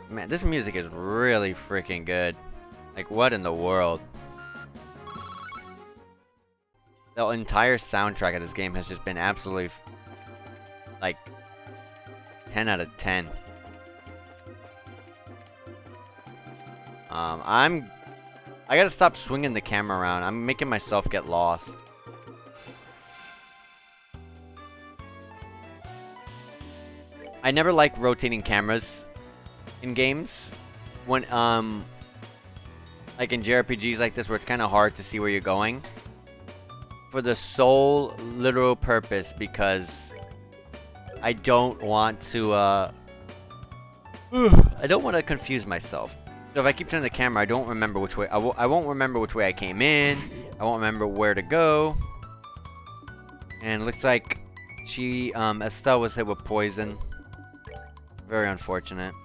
Man, this music is really freaking good. Like, what in the world? The entire soundtrack of this game has just been absolutely, like, 10 out of 10. I gotta stop swinging the camera around. I'm making myself get lost. I never like rotating cameras in games when like in JRPGs like this where it's kind of hard to see where you're going, for the sole literal purpose because I don't want to I don't want to confuse myself. So if I keep turning the camera, I don't remember which way I won't remember which way I came in. I won't remember where to go. And it looks like she Estelle was hit with poison. Very unfortunate.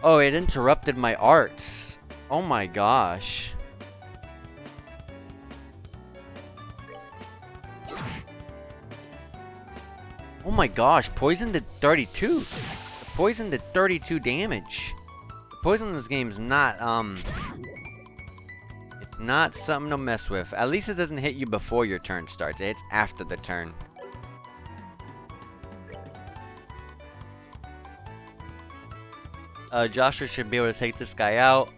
Oh, it interrupted my arts. Oh my gosh. Oh my gosh, poison did 32. The poison did 32 damage. The poison in this game is not, it's not something to mess with. At least it doesn't hit you before your turn starts. It hits after the turn. Joshua should be able to take this guy out.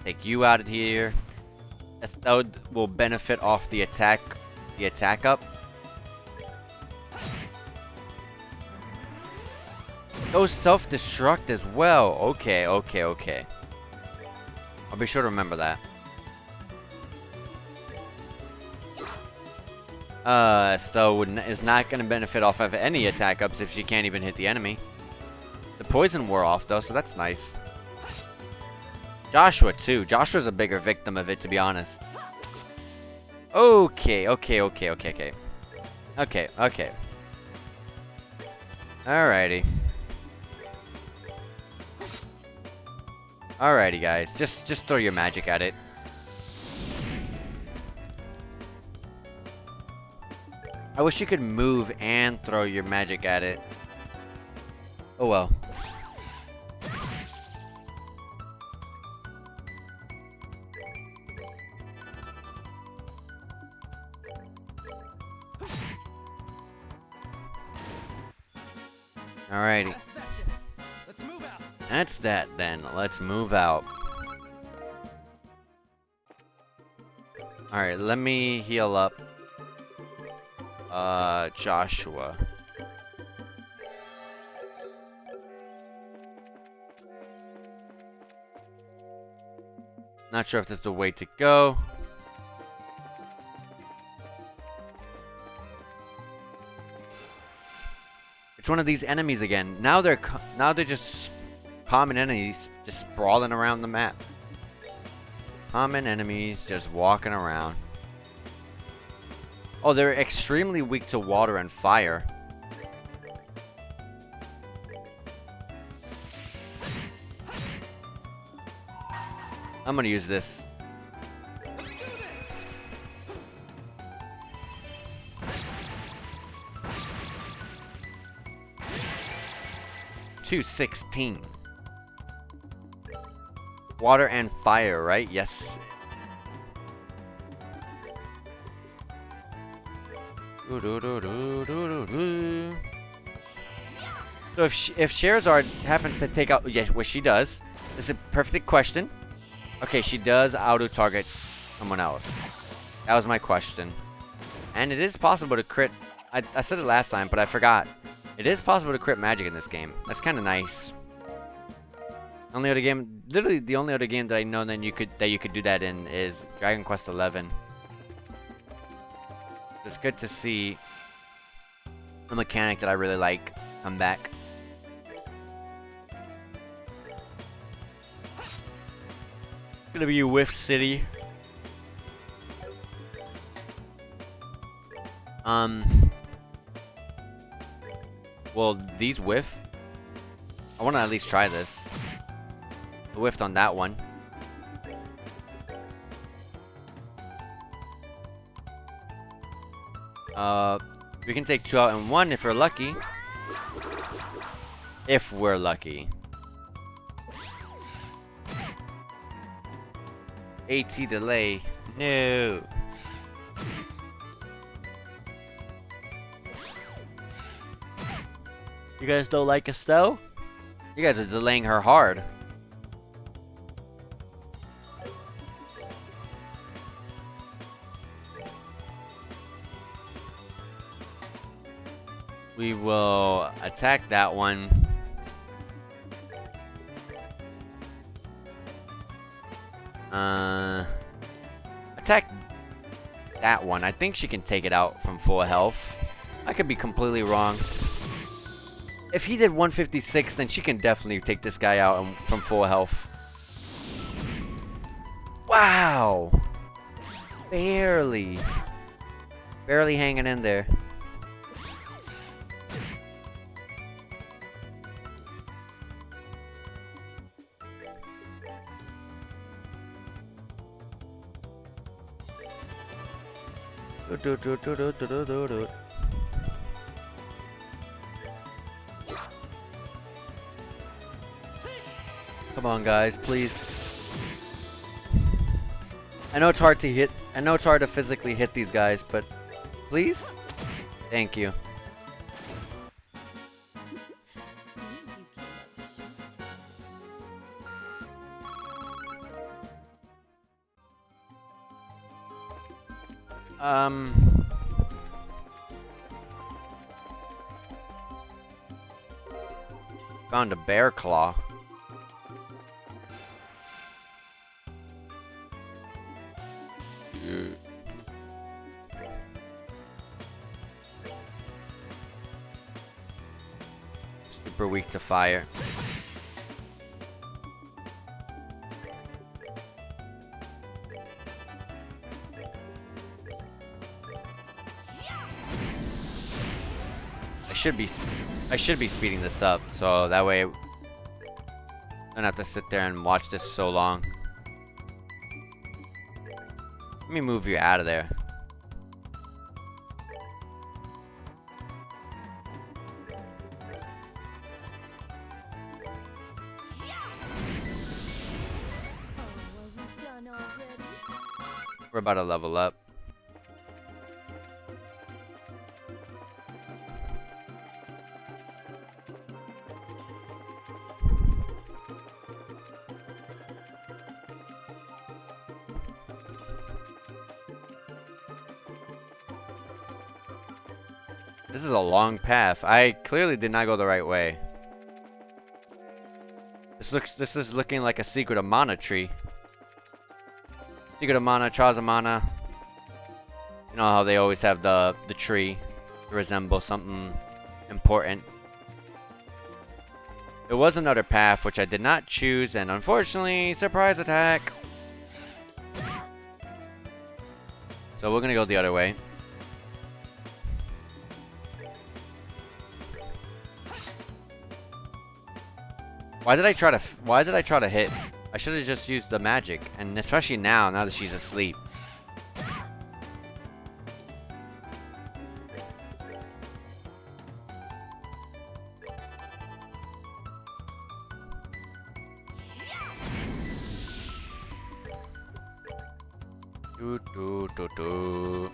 Take you out of here. That will benefit off the attack up. Those self-destruct as well. Okay. I'll be sure to remember that. So is not going to benefit off of any attack ups if she can't even hit the enemy. The poison wore off though, so that's nice. Joshua too. Joshua's a bigger victim of it, to be honest. Okay. Alrighty. Alrighty, guys. Just throw your magic at it. I wish you could move and throw your magic at it. Oh well. Alrighty. Let's move out. That's that then. Let's move out. Alright, let me heal up. Joshua. Not sure if this is the way to go. It's one of these enemies again. Now they're just common enemies, just sprawling around the map. Common enemies just walking around. Oh, they're extremely weak to water and fire. I'm gonna use this. $216. Water and fire, right? Yes. So if Sherazard happens to take out, yeah, well, she does. This is a perfect question. Okay, she does auto-target someone else. That was my question. And it is possible to crit. I said it last time, but I forgot. It is possible to crit magic in this game. That's kind of nice. Only other game, literally the only other game that I know that you could do that in is Dragon Quest XI. It's good to see a mechanic that I really like come back. It's gonna be Whiff City. Well, these whiff. I want to at least try this. I whiffed on that one. We can take 2 out and 1 if we're lucky. If we're lucky. AT delay. No. You guys don't like Estelle? You guys are delaying her hard. We will attack that one. Attack that one. I think she can take it out from full health. I could be completely wrong. If he did 156, then she can definitely take this guy out from full health. Wow! Barely. Barely hanging in there. Do-do-do-do-do-do-do-do. Come on, guys, please. I know it's hard to hit. I know it's hard to physically hit these guys, but please? Thank you. Seems you came up short. Found a bear claw. Super weak to fire. I should be speeding this up, so that way I don't have to sit there and watch this so long. Let me move you out of there. Oh, are we done already? We're about to level up. This is a long path. I clearly did not go the right way. This is looking like a Secret of Mana tree. Secret of Mana, Trials of Mana. You know how they always have the tree to resemble something important. There was another path which I did not choose, and unfortunately, surprise attack. So we're gonna go the other way. Why did I try to hit? I should have just used the magic, and especially now that she's asleep. Do do do do.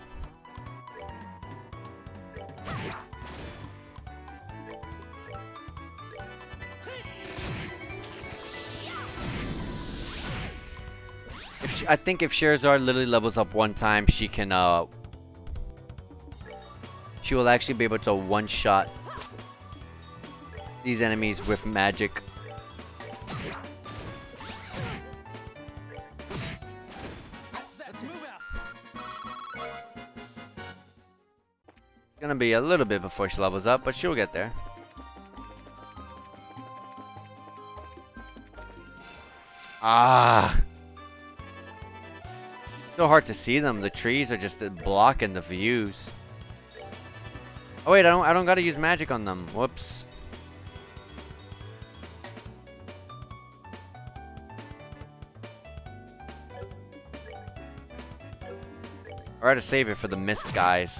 I think if Sherazard literally levels up one time, she can she will actually be able to one-shot these enemies with magic. Let's move out. It's gonna be a little bit before she levels up, but she'll get there. Ah. So hard to see them. The trees are just blocking the views. Oh wait, I don't gotta use magic on them. Whoops. I gotta save it for the mist guys.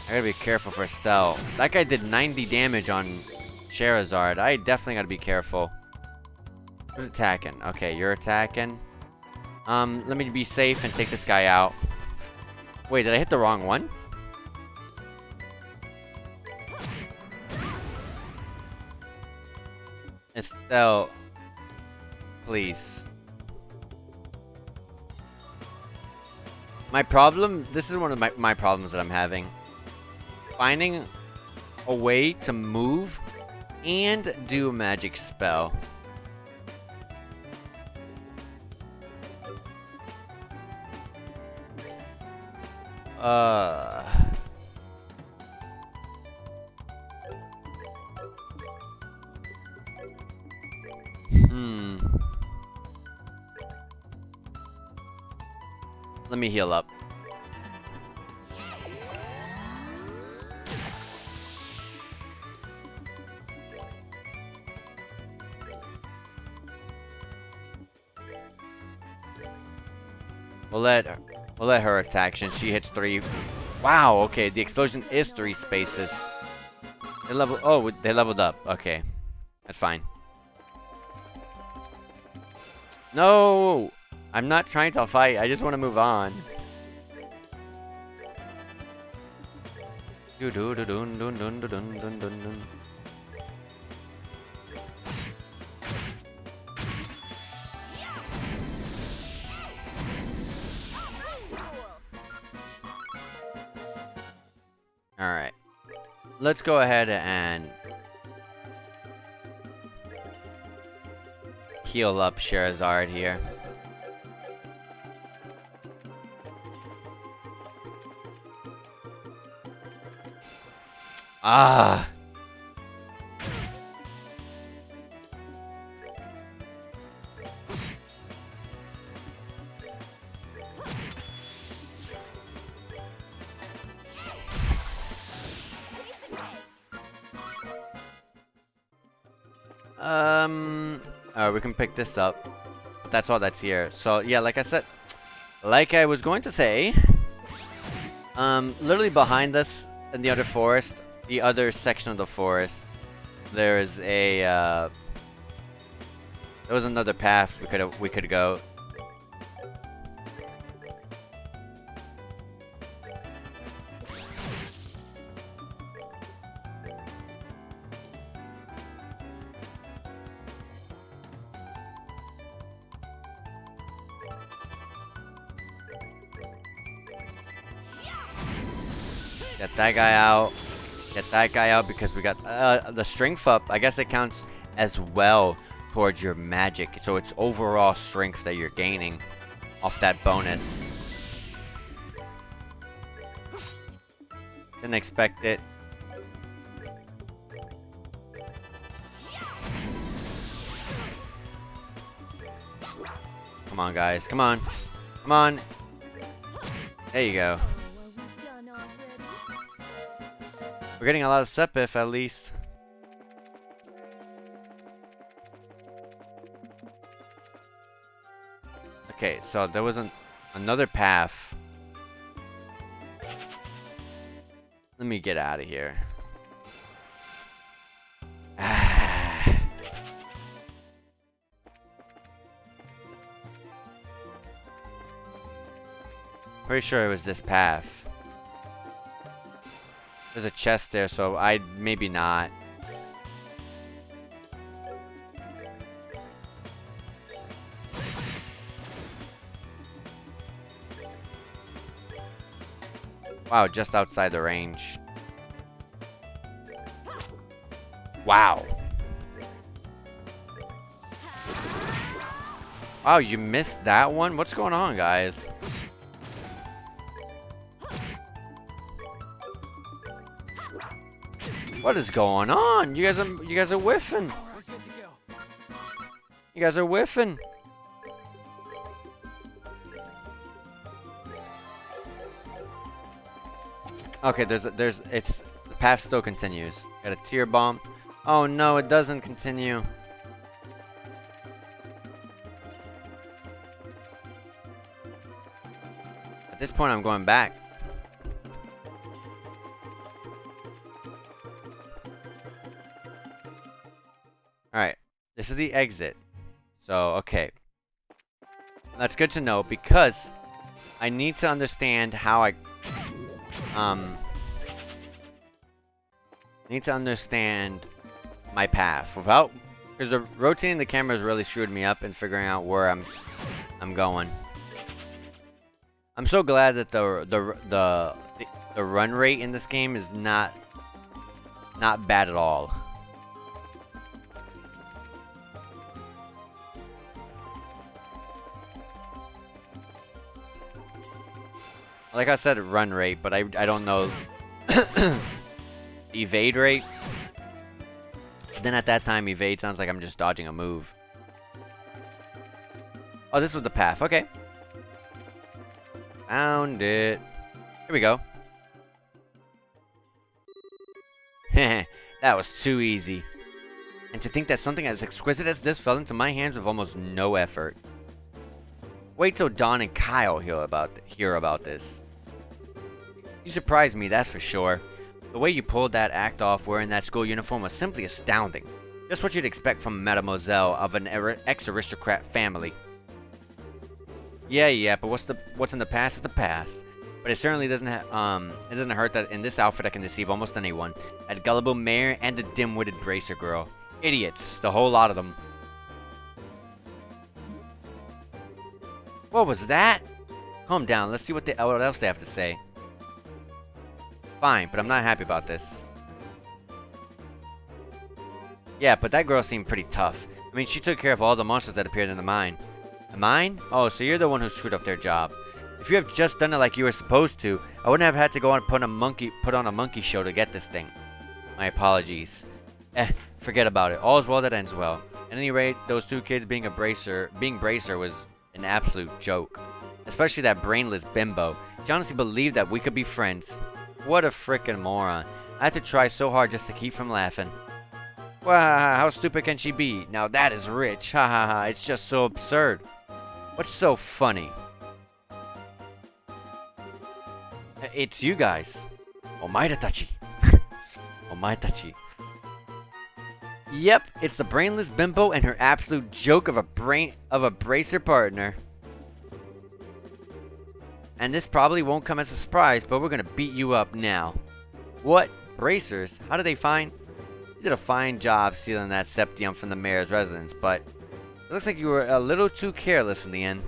I gotta be careful for Estelle. That guy did 90 damage on Sherazard. I definitely gotta be careful. Who's attacking? Okay, you're attacking. Let me be safe and take this guy out. Wait, did I hit the wrong one? Estelle, please. My problem, this is one of my problems that I'm having. Finding a way to move and do a magic spell. Let me heal up. we'll let her attack since she hits 3. Wow, okay, the explosion is 3 spaces. They leveled up. Okay. That's fine. No! I'm not trying to fight, I just want to move on. Dun dun dun dun dun dun dun dun dun. Alright. Let's go ahead and heal up Sherazard here. Ah! We can pick this up. But that's all that's here. So, yeah, like I said, like I was going to say, literally behind us in the other forest, the other section of the forest, there is a, there was another path we could go. Get that guy out. Get that guy out because we got the strength up. I guess it counts as well towards your magic. So it's overall strength that you're gaining off that bonus. Didn't expect it. Come on, guys. Come on. Come on. There you go. We're getting a lot of Sepif, at least. Okay, so there was another path. Let me get out of here. Pretty sure it was this path. There's a chest there, so maybe not. Wow, just outside the range. Wow. Wow, you missed that one? What's going on, guys? What is going on? You guys are whiffing. We're good to go. You guys are whiffing. Okay, the path still continues. Got a tear bomb. Oh no, it doesn't continue. At this point, I'm going back. Alright, this is the exit. So, okay. That's good to know because I need to understand how I need to understand my path without, because the rotating the camera has really screwed me up in figuring out where I'm going. I'm so glad that the run rate in this game is not bad at all. Like I said, run rate, but I don't know evade rate. Then at that time, evade sounds like I'm just dodging a move. Oh, this was the path. Okay. Found it. Here we go. That was too easy. And to think that something as exquisite as this fell into my hands with almost no effort. Wait till Dawn and Kyle hear about this. You surprised me, that's for sure. The way you pulled that act off wearing that school uniform was simply astounding. Just what you'd expect from a mademoiselle of an ex-aristocrat family. Yeah, but what's in the past is the past. But it certainly doesn't it doesn't hurt that in this outfit I can deceive almost anyone. That gullible mayor and the dim-witted bracer girl. Idiots, the whole lot of them. What was that? Calm down, let's see what else they have to say. Fine, but I'm not happy about this. Yeah, but that girl seemed pretty tough. I mean, she took care of all the monsters that appeared in the mine. The mine? Oh, so you're the one who screwed up their job. If you have just done it like you were supposed to, I wouldn't have had to go and put on a monkey show to get this thing. My apologies. Forget about it. All's well that ends well. At any rate, those two kids being bracer was an absolute joke. Especially that brainless bimbo. She honestly believed that we could be friends. What a frickin' moron. I had to try so hard just to keep from laughing. Wow, how stupid can she be? Now that is rich. Ha ha ha, it's just so absurd. What's so funny? It's you guys. Omairatachi. Omairatachi. Yep, it's the brainless bimbo and her absolute joke of a bracer partner. And this probably won't come as a surprise, but we're gonna beat you up now. What? Bracers? How did they find? You did a fine job stealing that septium from the mayor's residence, but it looks like you were a little too careless in the end.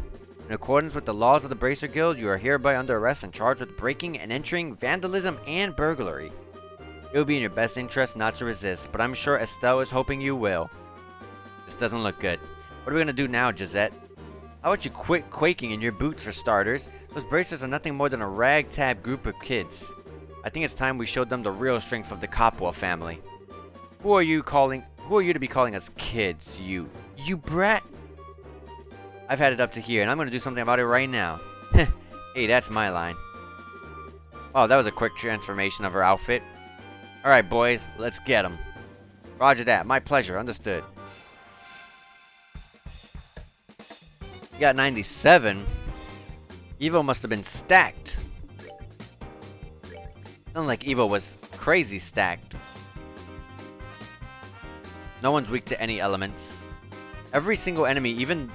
In accordance with the laws of the Bracer Guild, you are hereby under arrest and charged with breaking and entering, vandalism, and burglary. It would be in your best interest not to resist, but I'm sure Estelle is hoping you will. This doesn't look good. What are we gonna do now, Josette? How about you quit quaking in your boots for starters? Those bracers are nothing more than a ragtag group of kids. I think it's time we showed them the real strength of the Copwell family. Who are you to be calling us kids, you brat? I've had it up to here, and I'm gonna do something about it right now. Hey, that's my line. Oh, that was a quick transformation of her outfit. Alright, boys, let's get them. Roger that, my pleasure, understood. You got 97? Evo must have been stacked. Sounded like Evo was crazy stacked. No one's weak to any elements. Every single enemy, even...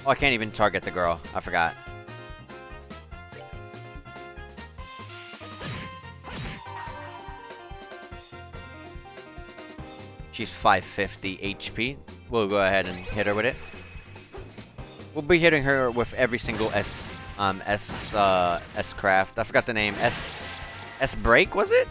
Oh, I can't even target the girl. I forgot. She's 550 HP. We'll go ahead and hit her with it. We'll be hitting her with every single S-craft. I forgot the name. S-break, was it?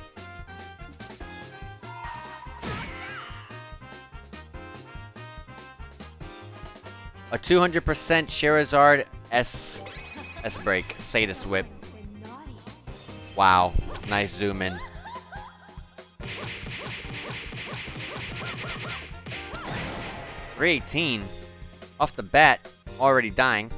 A 200% Charizard S-break. Sadist Whip. Wow. Nice zoom in. $318. Off the bat. Already dying.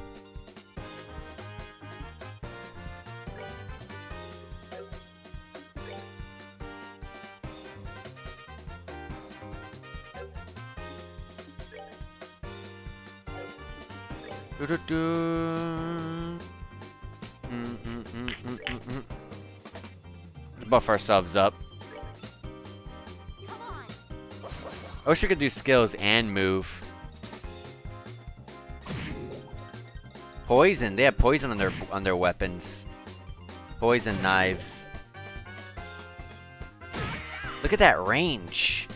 Let's buff ourselves up. I wish we could do skills and move. Poison. They have poison on their weapons. Poison knives. Look at that range.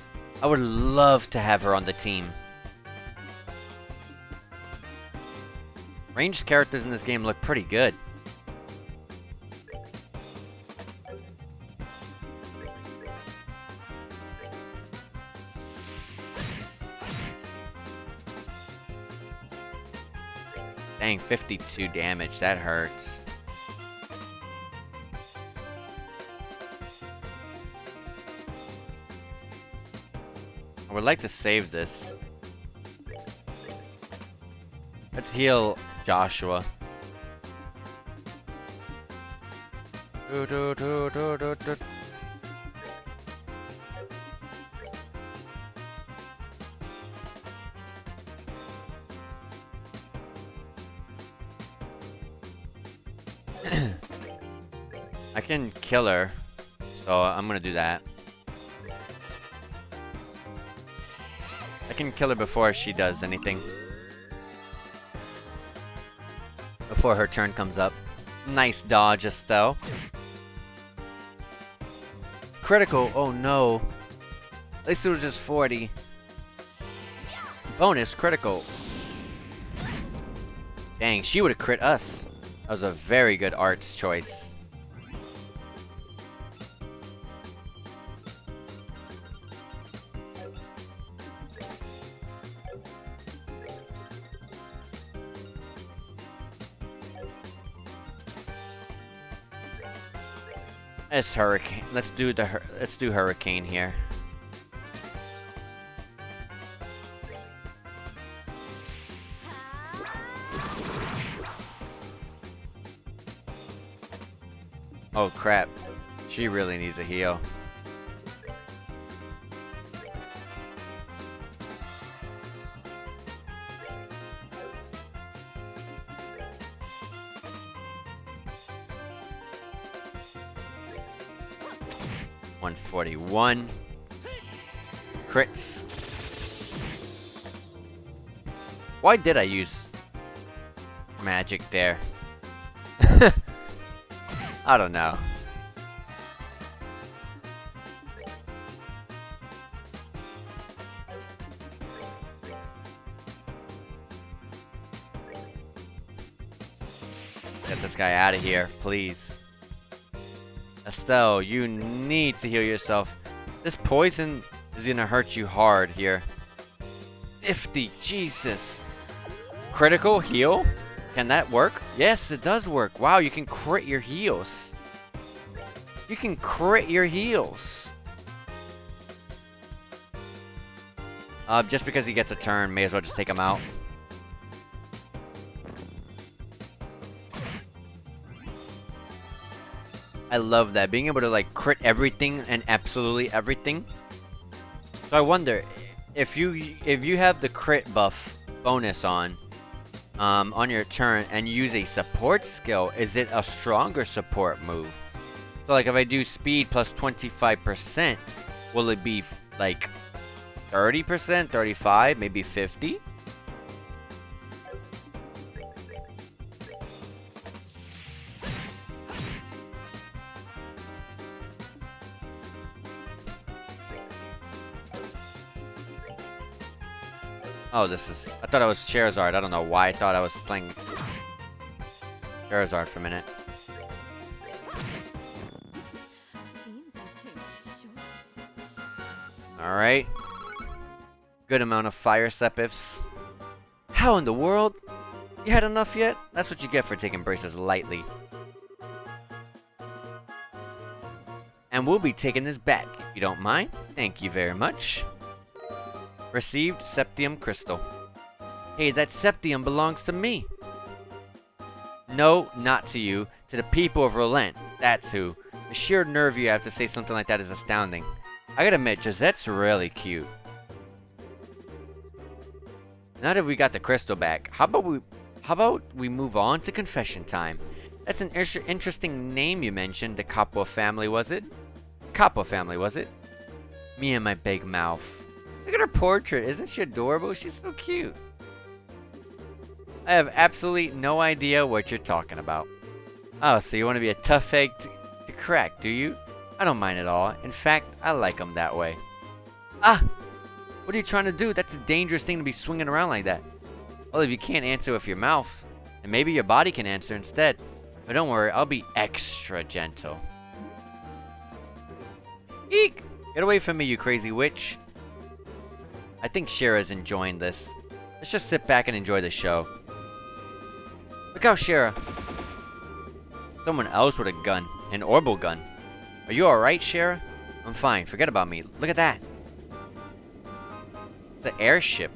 I would love to have her on the team. Ranged characters in this game look pretty good. Dang, 52 damage. That hurts. I would like to save this. Let's heal Joshua. I can kill her, so I'm gonna do that. I can kill her before she does anything. Before her turn comes up. Nice dodge, Estelle. Critical, oh no. At least it was just 40. Bonus, critical. Dang, she would have crit us. That was a very good arts choice. It's hurricane. Let's do hurricane here. Oh crap. She really needs a heal. $141. Crits. Why did I use magic there? I don't know. Get this guy out of here, please. Estelle, you need to heal yourself. This poison is gonna hurt you hard here. 50, Jesus. Critical heal? Can that work? Yes, it does work. Wow, you can crit your heals. You can crit your heals. Just because he gets a turn, may as well just take him out. I love that. Being able to like crit everything and absolutely everything. So I wonder if you have the crit buff bonus on your turn and use a support skill, is it a stronger support move? So like if I do speed plus 25%, will it be like 30%, 35, maybe 50? Oh, this is... I thought I was Charizard. I don't know why I thought I was playing Charizard for a minute. Seems you came up short. Alright. Good amount of fire sepifs. How in the world? You had enough yet? That's what you get for taking braces lightly. And we'll be taking this back, if you don't mind. Thank you very much. Received Septium Crystal. Hey, that Septium belongs to me. No, not to you. To the people of Relent. That's who. The sheer nerve you have to say something like that is astounding. I gotta admit, Josette's really cute. Now that we got the crystal back, how about we move on to confession time? That's an interesting name you mentioned. The Capua family, was it? Capua family, was it? Me and my big mouth. Look at her portrait. Isn't she adorable? She's so cute. I have absolutely no idea what you're talking about. Oh, so you want to be a tough egg to crack, do you? I don't mind at all. In fact, I like them that way. Ah! What are you trying to do? That's a dangerous thing to be swinging around like that. Well, if you can't answer with your mouth, then maybe your body can answer instead. But don't worry, I'll be extra gentle. Eek! Get away from me, you crazy witch. I think Shira's enjoying this. Let's just sit back and enjoy the show. Look out, Shira. Someone else with a gun. An orbital gun. Are you alright, Shira? I'm fine. Forget about me. Look at that. The airship.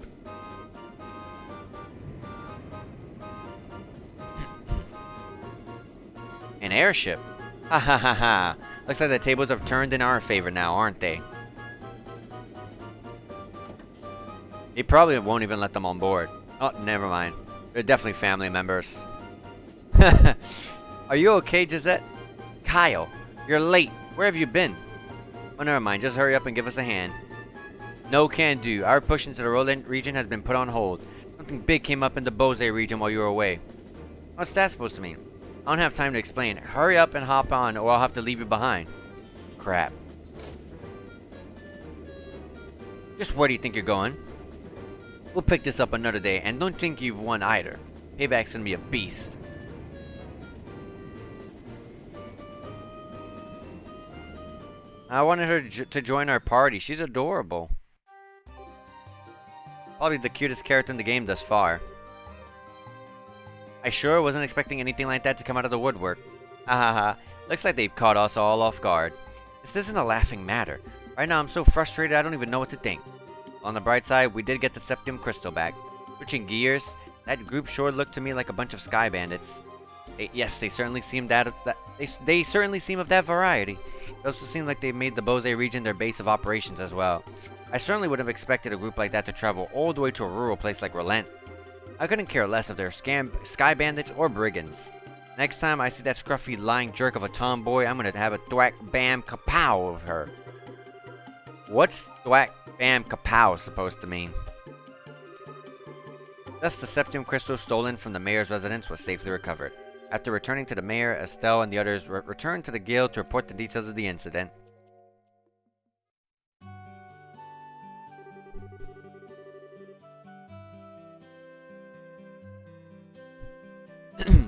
An airship? Ha ha ha ha. Looks like the tables have turned in our favor now, aren't they? He probably won't even let them on board. Oh, never mind. They're definitely family members. Are you okay, Josette? Kyle, you're late. Where have you been? Oh, never mind. Just hurry up and give us a hand. No can do. Our push into the Roland region has been put on hold. Something big came up in the Bose region while you were away. What's that supposed to mean? I don't have time to explain. Hurry up and hop on, or I'll have to leave you behind. Crap. Just where do you think you're going? We'll pick this up another day, and don't think you've won either. Payback's gonna be a beast. I wanted her to join our party. She's adorable. Probably the cutest character in the game thus far. I sure wasn't expecting anything like that to come out of the woodwork. Ha. Looks like they've caught us all off guard. This isn't a laughing matter. Right now I'm so frustrated I don't even know what to think. On the bright side, we did get the Septium Crystal back. Switching gears, that group sure looked to me like a bunch of sky bandits. Yes, they certainly seem they certainly seem of that variety. It also seems like they've made the Bose region their base of operations as well. I certainly would have expected a group like that to travel all the way to a rural place like Relent. I couldn't care less if they're sky bandits or brigands. Next time I see that scruffy lying jerk of a tomboy, I'm gonna have a thwack bam kapow of her. What's thwack bam kapow supposed to mean? Thus, the Septium Crystal stolen from the mayor's residence was safely recovered. After returning to the mayor, Estelle and the others returned to the guild to report the details of the incident.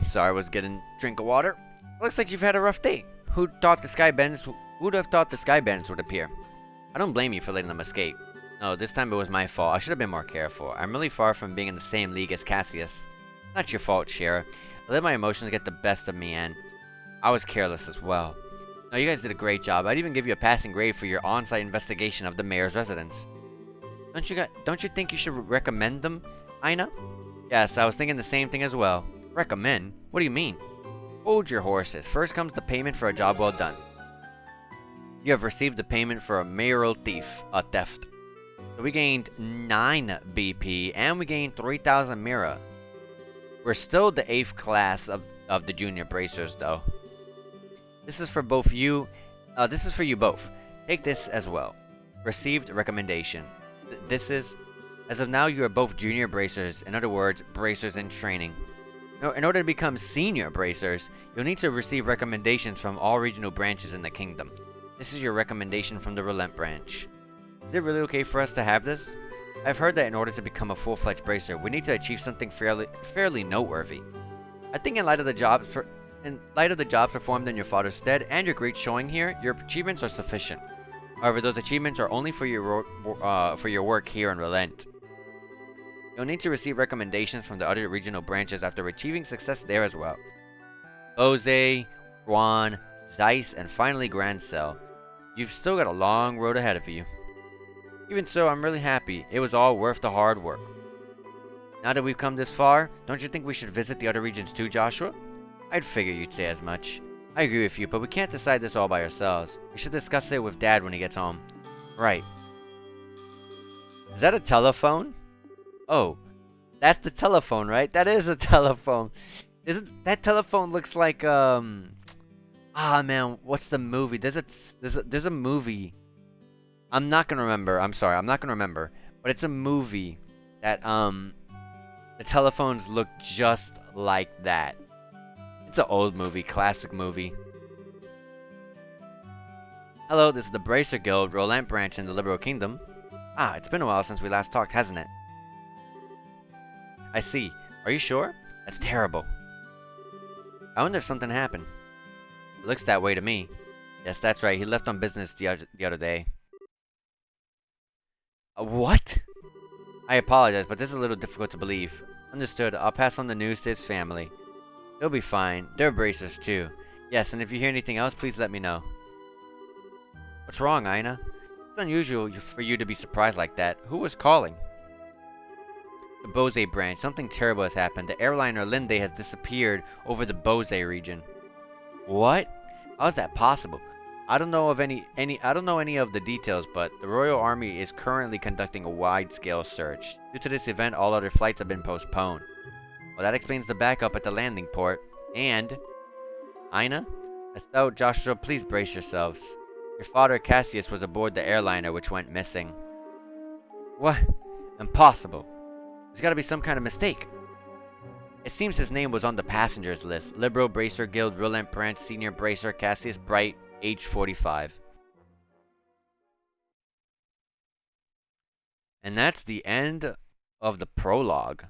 Sorry, I was getting a drink of water. Looks like you've had a rough day. Who'd have thought the Sky Bandits would appear? I don't blame you for letting them escape. No, this time it was my fault. I should have been more careful. I'm really far from being in the same league as Cassius. Not your fault, Shira. I let my emotions get the best of me, and I was careless as well. No, you guys did a great job. I'd even give you a passing grade for your on-site investigation of the mayor's residence. Don't you think you should recommend them, Ina? Yes, I was thinking the same thing as well. Recommend? What do you mean? Hold your horses. First comes the payment for a job well done. You have received the payment for a mayoral theft. So we gained 9 BP, and we gained 3,000 Mira. We're still the 8th class of the junior bracers, though. This is for both you. This is for you both. Take this as well. Received recommendation. This is, as of now, you are both junior bracers. In other words, bracers in training. Now, in order to become senior bracers, you'll need to receive recommendations from all regional branches in the kingdom. This is your recommendation from the Relent branch. Is it really okay for us to have this? I've heard that in order to become a full-fledged bracer, we need to achieve something fairly noteworthy. I think in light of the jobs performed in your father's stead and your great showing here, your achievements are sufficient. However, those achievements are only for your work here in Relent. You'll need to receive recommendations from the other regional branches after achieving success there as well. Bose, Guan, Zeiss, and finally Grand Cell. You've still got a long road ahead of you. Even so, I'm really happy. It was all worth the hard work. Now that we've come this far, don't you think we should visit the other regions too, Joshua? I'd figure you'd say as much. I agree with you, but we can't decide this all by ourselves. We should discuss it with Dad when he gets home. Right. Is that a telephone? Oh, that's the telephone, right? That is a telephone. Isn't that telephone looks like ah man, what's the movie? There's a movie. I'm not gonna remember. I'm sorry, I'm not gonna remember. But it's a movie that the telephones look just like that. It's an old movie, classic movie. Hello, this is the Bracer Guild, Relent branch in the Liberal Kingdom. Ah, it's been a while since we last talked, hasn't it? I see. Are you sure? That's terrible. I wonder if something happened. It looks that way to me. Yes, that's right. He left on business the other day. What? I apologize, but this is a little difficult to believe. Understood. I'll pass on the news to his family. They'll be fine. They're bracers too. Yes, and if you hear anything else, please let me know. What's wrong, Ina? It's unusual for you to be surprised like that. Who was calling? The Bose branch. Something terrible has happened. The airliner Lindae has disappeared over the Bose region. What? How is that possible? I don't know any of the details, but the Royal Army is currently conducting a wide-scale search. Due to this event, all other flights have been postponed. Well, that explains the backup at the landing port. And Ina? Estelle, Joshua, please brace yourselves. Your father, Cassius, was aboard the airliner which went missing. What? Impossible. There's gotta be some kind of mistake. It seems his name was on the passengers list. Liberal Bracer Guild, Roland Branch, Senior Bracer, Cassius Bright, age 45. And that's the end of the prologue.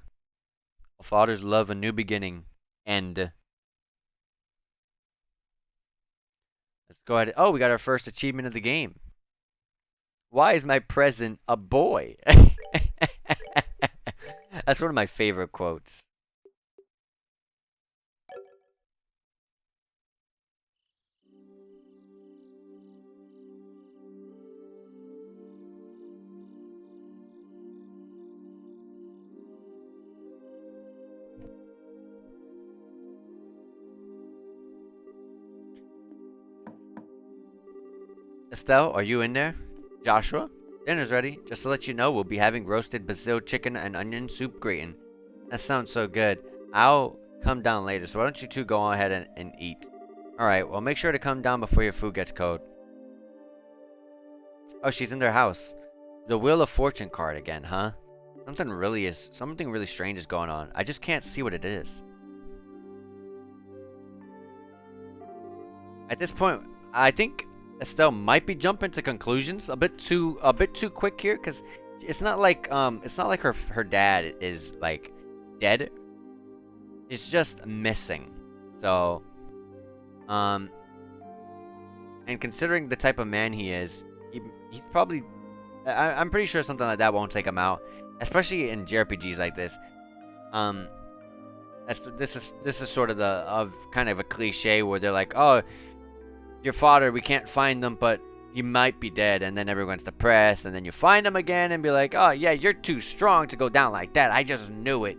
A father's love, a new beginning. End. Let's go ahead. Oh, we got our first achievement of the game. Why is my present a boy? That's one of my favorite quotes. Estelle, are you in there? Joshua? Dinner's ready. Just to let you know, we'll be having roasted basil chicken and onion soup gratin. That sounds so good. I'll come down later, so why don't you two go ahead and eat? Alright, well make sure to come down before your food gets cold. Oh, she's in their house. The Wheel of Fortune card again, huh? Something really strange is going on. I just can't see what it is. At this point, I think Estelle might be jumping to conclusions a bit too quick here, because it's not like her dad is like dead. It's just missing. So and considering the type of man he is, he's probably I'm pretty sure something like that won't take him out, especially in JRPGs like this. This is sort of kind of a cliche where they're like, oh, your father, we can't find them, but he might be dead, and then everyone's depressed, and then you find him again and be like, oh yeah, you're too strong to go down like that. I just knew it.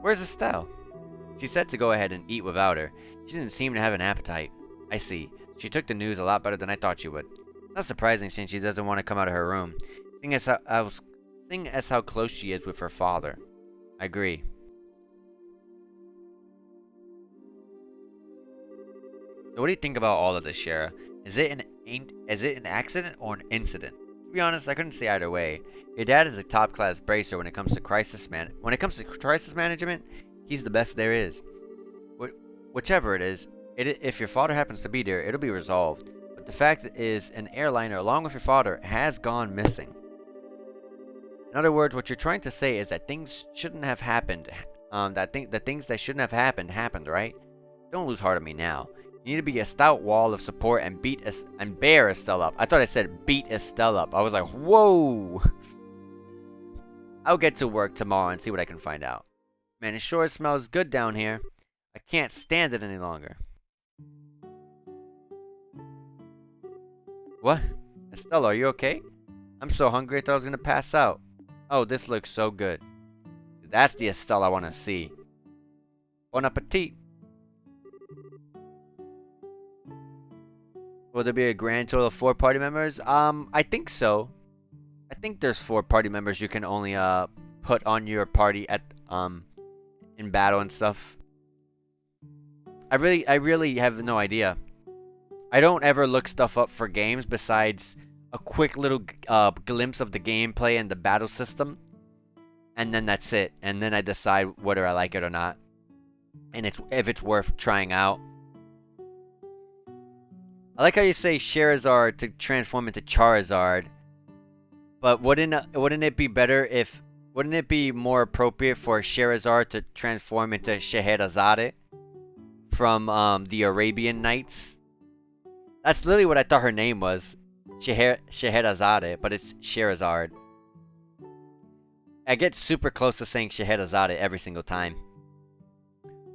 Where's Estelle? She said to go ahead and eat without her. She didn't seem to have an appetite. I see. She took the news a lot better than I thought she would. It's not surprising since she doesn't want to come out of her room, seeing as how close she is with her father. I agree. So what do you think about all of this, Shara? Is it an accident or an incident? To be honest, I couldn't say either way. Your dad is a top-class bracer when it comes to crisis management. He's the best there is. Whichever it is, if your father happens to be there, it'll be resolved. But the fact is, an airliner, along with your father, has gone missing. In other words, what you're trying to say is that things shouldn't have happened. The things that shouldn't have happened, right? Don't lose heart on me now. You need to be a stout wall of support and bear Estelle up. I thought I said beat Estelle up. I was like, whoa. I'll get to work tomorrow and see what I can find out. Man, it sure smells good down here. I can't stand it any longer. What? Estelle, are you okay? I'm so hungry I thought I was gonna pass out. Oh, this looks so good. That's the Estelle I want to see. Bon appetit. Will there be a grand total of 4 party members? I think so. I think there's 4 party members you can only put on your party at in battle and stuff. I really have no idea. I don't ever look stuff up for games besides a quick little glimpse of the gameplay and the battle system, and then that's it. And then I decide whether I like it or not, and if it's worth trying out. I like how you say Charizard to transform into Charizard, but wouldn't it be better if... Wouldn't it be more appropriate for Charizard to transform into Scheherazade from the Arabian Nights? That's literally what I thought her name was. Scheherazade, but it's Charizard. I get super close to saying Scheherazade every single time.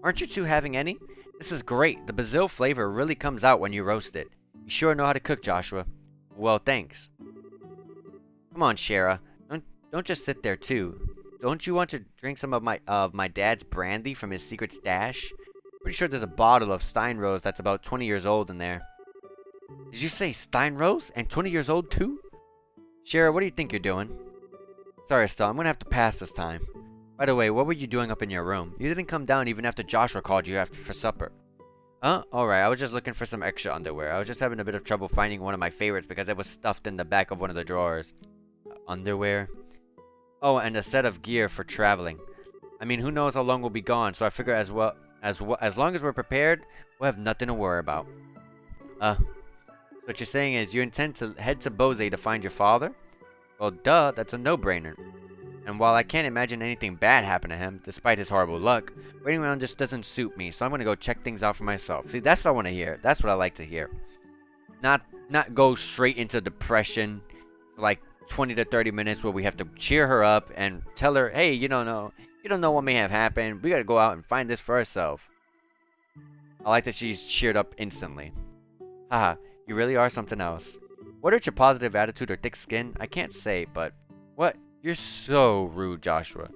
Aren't you two having any? This is great. The basil flavor really comes out when you roast it. You sure know how to cook, Joshua. Well, thanks. Come on, Shara. Don't just sit there too. Don't you want to drink some of my dad's brandy from his secret stash? Pretty sure there's a bottle of Steinrose that's about 20 years old in there. Did you say Steinrose? And 20 years old too? Shara, what do you think you're doing? Sorry, Estelle, I'm gonna have to pass this time. By the way, what were you doing up in your room? You didn't come down even after Joshua called you after for supper. Huh? Alright, I was just looking for some extra underwear. I was just having a bit of trouble finding one of my favorites because it was stuffed in the back of one of the drawers. Underwear? Oh, and a set of gear for traveling. I mean, who knows how long we'll be gone, so I figure as long as we're prepared, we'll have nothing to worry about. What you're saying is you intend to head to Bose to find your father? Well, duh, that's a no-brainer. And while I can't imagine anything bad happen to him, despite his horrible luck, waiting around just doesn't suit me, so I'm gonna go check things out for myself. See, that's what I want to hear. That's what I like to hear. Not go straight into depression, like 20 to 30 minutes where we have to cheer her up and tell her, hey, you don't know what may have happened. We gotta go out and find this for ourselves. I like that she's cheered up instantly. Haha, you really are something else. Whether it's your positive attitude or thick skin, I can't say, but what? You're so rude, Joshua.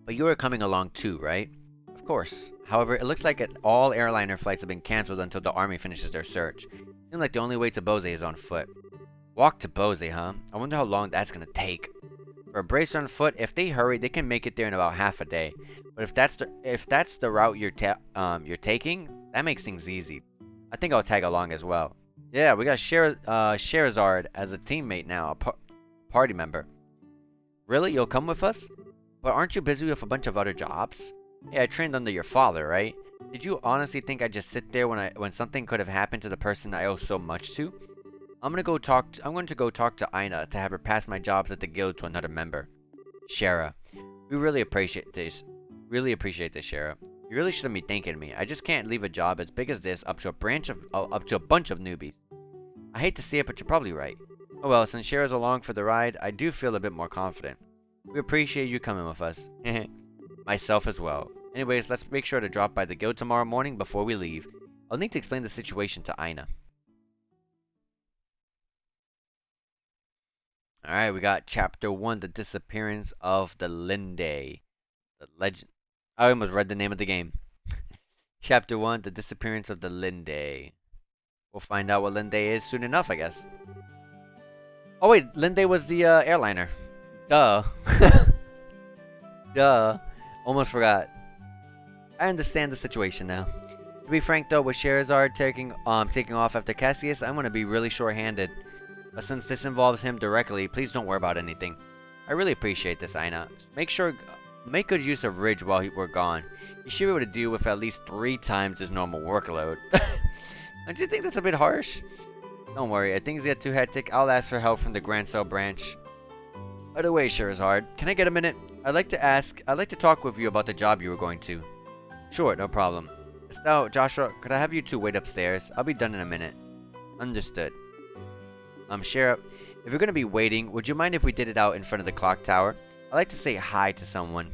But you are coming along too, right? Of course. However, it looks like all airliner flights have been cancelled until the army finishes their search. Seems like the only way to Bose is on foot. Walk to Bose, huh? I wonder how long that's gonna take. For a bracer on foot, if they hurry, they can make it there in about half a day. But if that's the route you're taking, that makes things easy. I think I'll tag along as well. Yeah, we got Sherazard as a teammate now, a party member. Really? You'll come with us? But aren't you busy with a bunch of other jobs? Yeah, I trained under your father, right? Did you honestly think I'd just sit there when something could have happened to the person I owe so much to? I'm going to go talk to Ina to have her pass my jobs at the guild to another member. Shara. We really appreciate this. Shara. You really shouldn't be thanking me. I just can't leave a job as big as this up to a bunch of newbies. I hate to see it, but you're probably right. Oh well, since Shara's along for the ride, I do feel a bit more confident. We appreciate you coming with us. Myself as well. Anyways, let's make sure to drop by the guild tomorrow morning before we leave. I'll need to explain the situation to Ina. Alright, we got Chapter 1, The Disappearance of the Lindae. The legend... I almost read the name of the game. Chapter 1, The Disappearance of the Lindae. We'll find out what Lindae is soon enough, I guess. Oh wait, Lindae was the airliner. Duh. Duh. Almost forgot. I understand the situation now. To be frank though, with Sherazard taking off after Cassius, I'm gonna be really short-handed. But since this involves him directly, please don't worry about anything. I really appreciate this, Ina. Make good use of Ridge while we're gone. You should be able to deal with at least 3 times his normal workload. Don't you think that's a bit harsh? Don't worry, if things get too hectic, I'll ask for help from the Grand Cell branch. By the way, Sherazard, can I get a minute? I'd like to talk with you about the job you were going to. Sure, no problem. Estelle, Joshua, could I have you two wait upstairs? I'll be done in a minute. Understood. Sheriff, if you're gonna be waiting, would you mind if we did it out in front of the clock tower? I'd like to say hi to someone.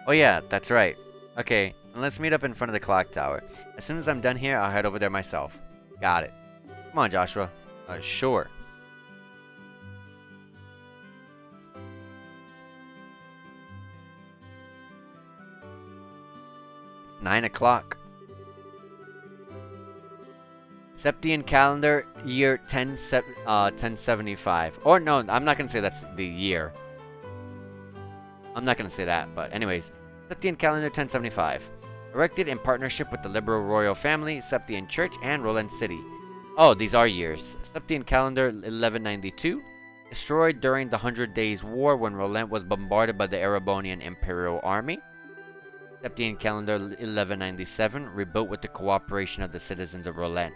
Oh yeah, that's right. Okay, and let's meet up in front of the clock tower. As soon as I'm done here, I'll head over there myself. Got it. Come on, Joshua. Sure. It's 9 o'clock. Septian calendar, year 1075. Or no, I'm not going to say that's the year. I'm not going to say that, but anyways. Septian calendar 1075. Erected in partnership with the liberal royal family, Septian Church, and Roland City. Oh, these are years. Septian calendar 1192. Destroyed during the 100 Days War when Roland was bombarded by the Erebonian Imperial Army. Septian calendar 1197. Rebuilt with the cooperation of the citizens of Roland.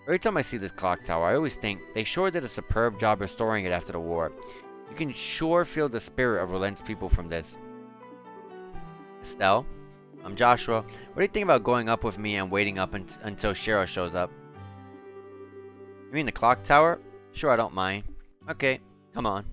Every time I see this clock tower, I always think they sure did a superb job restoring it after the war. You can sure feel the spirit of Roland's people from this. Estelle, I'm Joshua. What do you think about going up with me and waiting up until Shara shows up? You mean the clock tower? Sure, I don't mind. Okay, come on.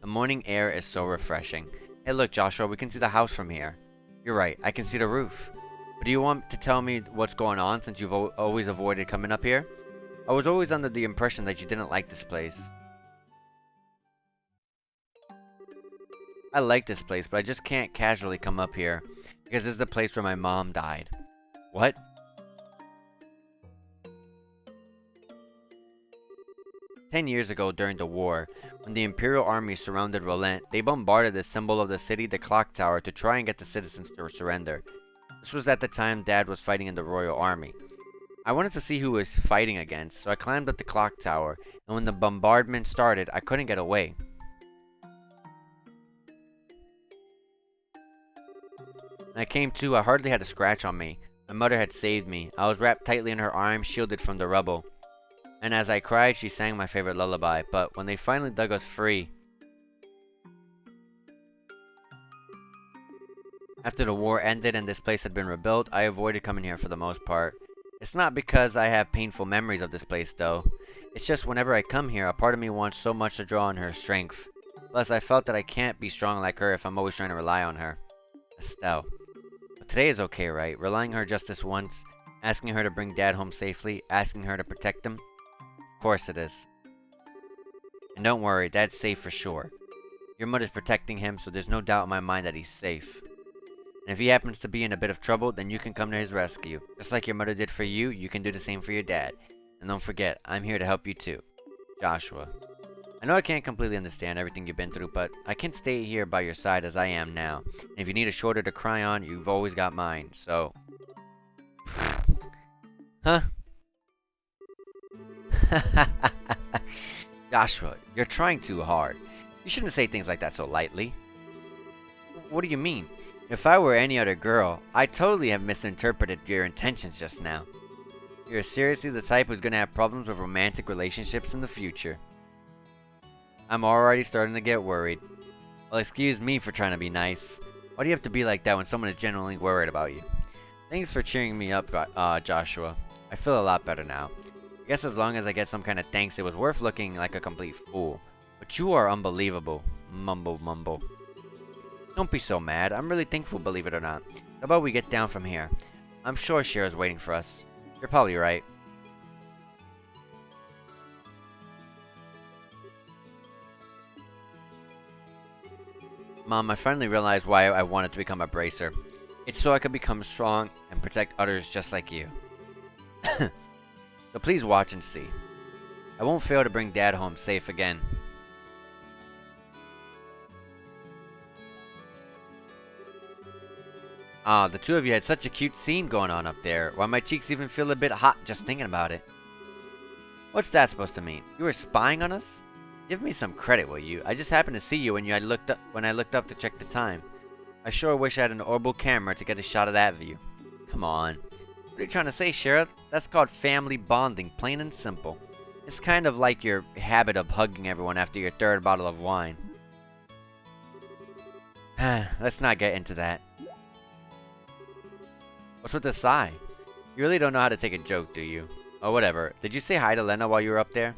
The morning air is so refreshing. Hey look, Joshua, we can see the house from here. You're right, I can see the roof. But do you want to tell me what's going on since you've always avoided coming up here? I was always under the impression that you didn't like this place. I like this place, but I just can't casually come up here because this is the place where my mom died. What? "10 years ago during the war, when the Imperial Army surrounded Roland, they bombarded the symbol of the city, the clock tower, to try and get the citizens to surrender. This was at the time Dad was fighting in the Royal Army. I wanted to see who he was fighting against, so I climbed up the clock tower, and when the bombardment started, I couldn't get away. When I came to, I hardly had a scratch on me. My mother had saved me. I was wrapped tightly in her arms, shielded from the rubble. And as I cried, she sang my favorite lullaby. But when they finally dug us free, after the war ended and this place had been rebuilt, I avoided coming here for the most part. It's not because I have painful memories of this place, though. It's just whenever I come here, a part of me wants so much to draw on her strength. Plus, I felt that I can't be strong like her if I'm always trying to rely on her. Estelle. But today is okay, right? Relying on her just this once, asking her to bring Dad home safely, asking her to protect him. Of course it is. And don't worry, Dad's safe for sure. Your mother's protecting him, so there's no doubt in my mind that he's safe. And if he happens to be in a bit of trouble, then you can come to his rescue. Just like your mother did for you, you can do the same for your dad. And don't forget, I'm here to help you too. Joshua. I know I can't completely understand everything you've been through, but I can stay here by your side as I am now. And if you need a shoulder to cry on, you've always got mine, so... Huh? Joshua, you're trying too hard. You shouldn't say things like that so lightly. What do you mean? If I were any other girl, I'd totally have misinterpreted your intentions just now. You're seriously the type who's gonna have problems with romantic relationships in the future. I'm already starting to get worried. Well, excuse me for trying to be nice. Why do you have to be like that when someone is genuinely worried about you? Thanks for cheering me up, Joshua. I feel a lot better now. I guess as long as I get some kind of thanks, it was worth looking like a complete fool. But you are unbelievable. Mumble, mumble. Don't be so mad. I'm really thankful, believe it or not. How about we get down from here? I'm sure Shira's waiting for us. You're probably right. Mom, I finally realized why I wanted to become a bracer. It's so I could become strong and protect others just like you. So please watch and see. I won't fail to bring Dad home safe again. Ah, the two of you had such a cute scene going on up there. Why my cheeks even feel a bit hot just thinking about it. What's that supposed to mean? You were spying on us? Give me some credit, will you? I just happened to see you when I looked up to check the time. I sure wish I had an orbital camera to get a shot of that view. Come on. What are you trying to say, Shira? That's called family bonding, plain and simple. It's kind of like your habit of hugging everyone after your third bottle of wine. Let's not get into that. What's with the sigh? You really don't know how to take a joke, do you? Oh, whatever. Did you say hi to Lena while you were up there?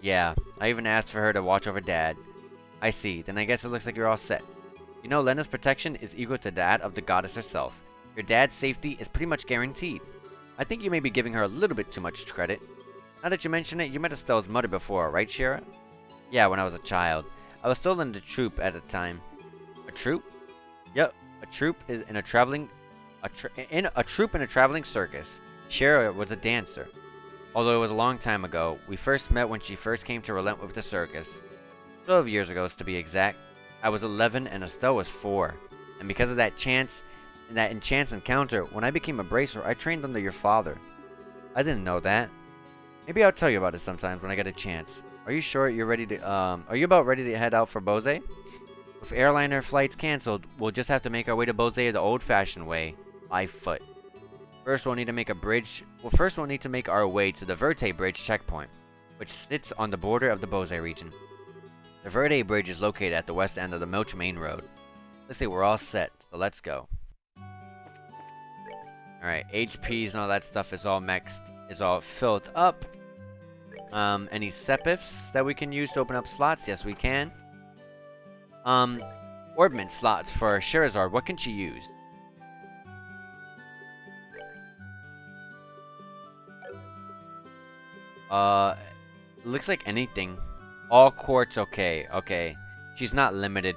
Yeah, I even asked for her to watch over Dad. I see, then I guess it looks like you're all set. You know, Lena's protection is equal to that of the goddess herself. Your dad's safety is pretty much guaranteed. I think you may be giving her a little bit too much credit. Now that you mention it, you met Estelle's mother before, right, Shira? Yeah, when I was a child. I was still in the troupe at the time. A troupe? Yep, a troupe is in a traveling... A troupe in a traveling circus. Shira was a dancer. Although it was a long time ago, we first met when she first came to Relent with the circus. 12 years ago, to be exact. I was 11 and Estelle was 4. And because of that chance encounter, when I became a bracer, I trained under your father. I didn't know that. Maybe I'll tell you about it sometimes when I get a chance. Are you sure you're ready to, are you about ready to head out for Bose? With airliner flights cancelled, we'll just have to make our way to Bose the old-fashioned way. By foot. First we'll need to make our way to the Verte Bridge checkpoint, which sits on the border of the Bose region. The Verde Bridge is located at the west end of the Milch Main Road. Let's say we're all set, so let's go. Alright, HPs and all that stuff is all filled up. Any sepifs that we can use to open up slots? Yes, we can. Orbment slots for Sherazard, what can she use? Looks like anything. All quartz, okay, okay. She's not limited.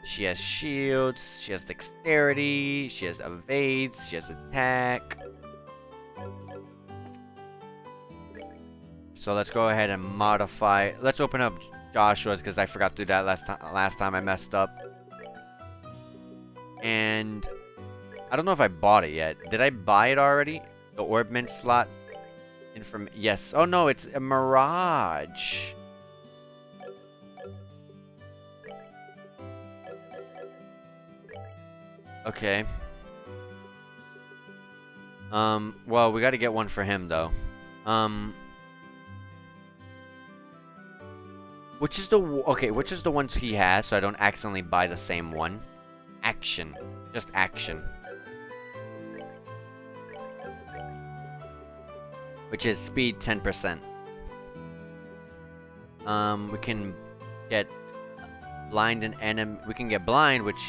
She has shields, she has dexterity, she has evades, she has attack. So let's go ahead and modify. Let's open up Joshua's because I forgot to do that last time I messed up. And I don't know if I bought it yet. Did I buy it already? The orb mint slot? Yes. Oh no, it's a mirage. Okay. Well, we gotta get one for him though. Which is the ones he has so I don't accidentally buy the same one? Action. Just action. Which is speed 10%. We can get blind an enemy. We can get blind, which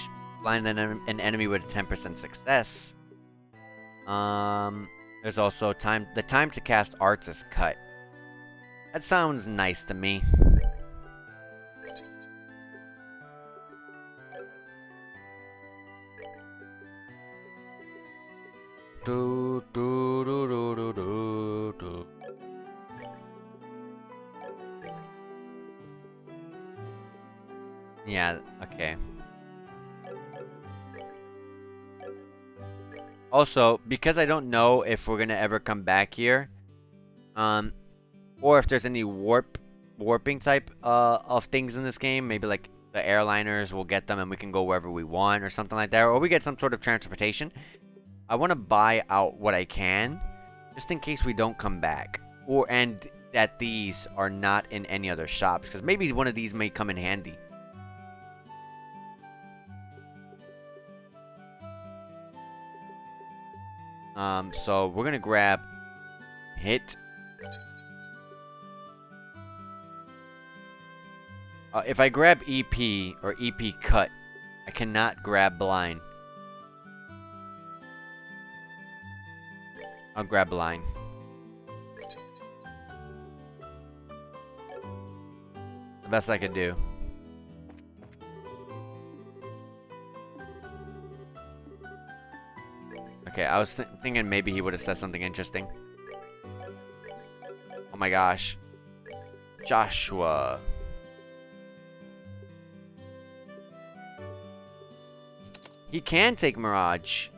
blind an enemy with a 10% success. There's also the time to cast arts is cut. That sounds nice to me. Do, do, do, do, do, do, do. Yeah, okay. Also, because I don't know if we're gonna ever come back here, or if there's any warping type of things in this game, maybe like the airliners, we'll get them and we can go wherever we want or something like that, or we get some sort of transportation. I want to buy out what I can, just in case we don't come back, and that these are not in any other shops, because maybe one of these may come in handy. So we're gonna grab hit. If I grab EP or EP cut, I cannot grab blind. I'll grab blind. The best I could do. Okay, I was thinking maybe he would have said something interesting. Oh my gosh. Joshua. He can take Mirage.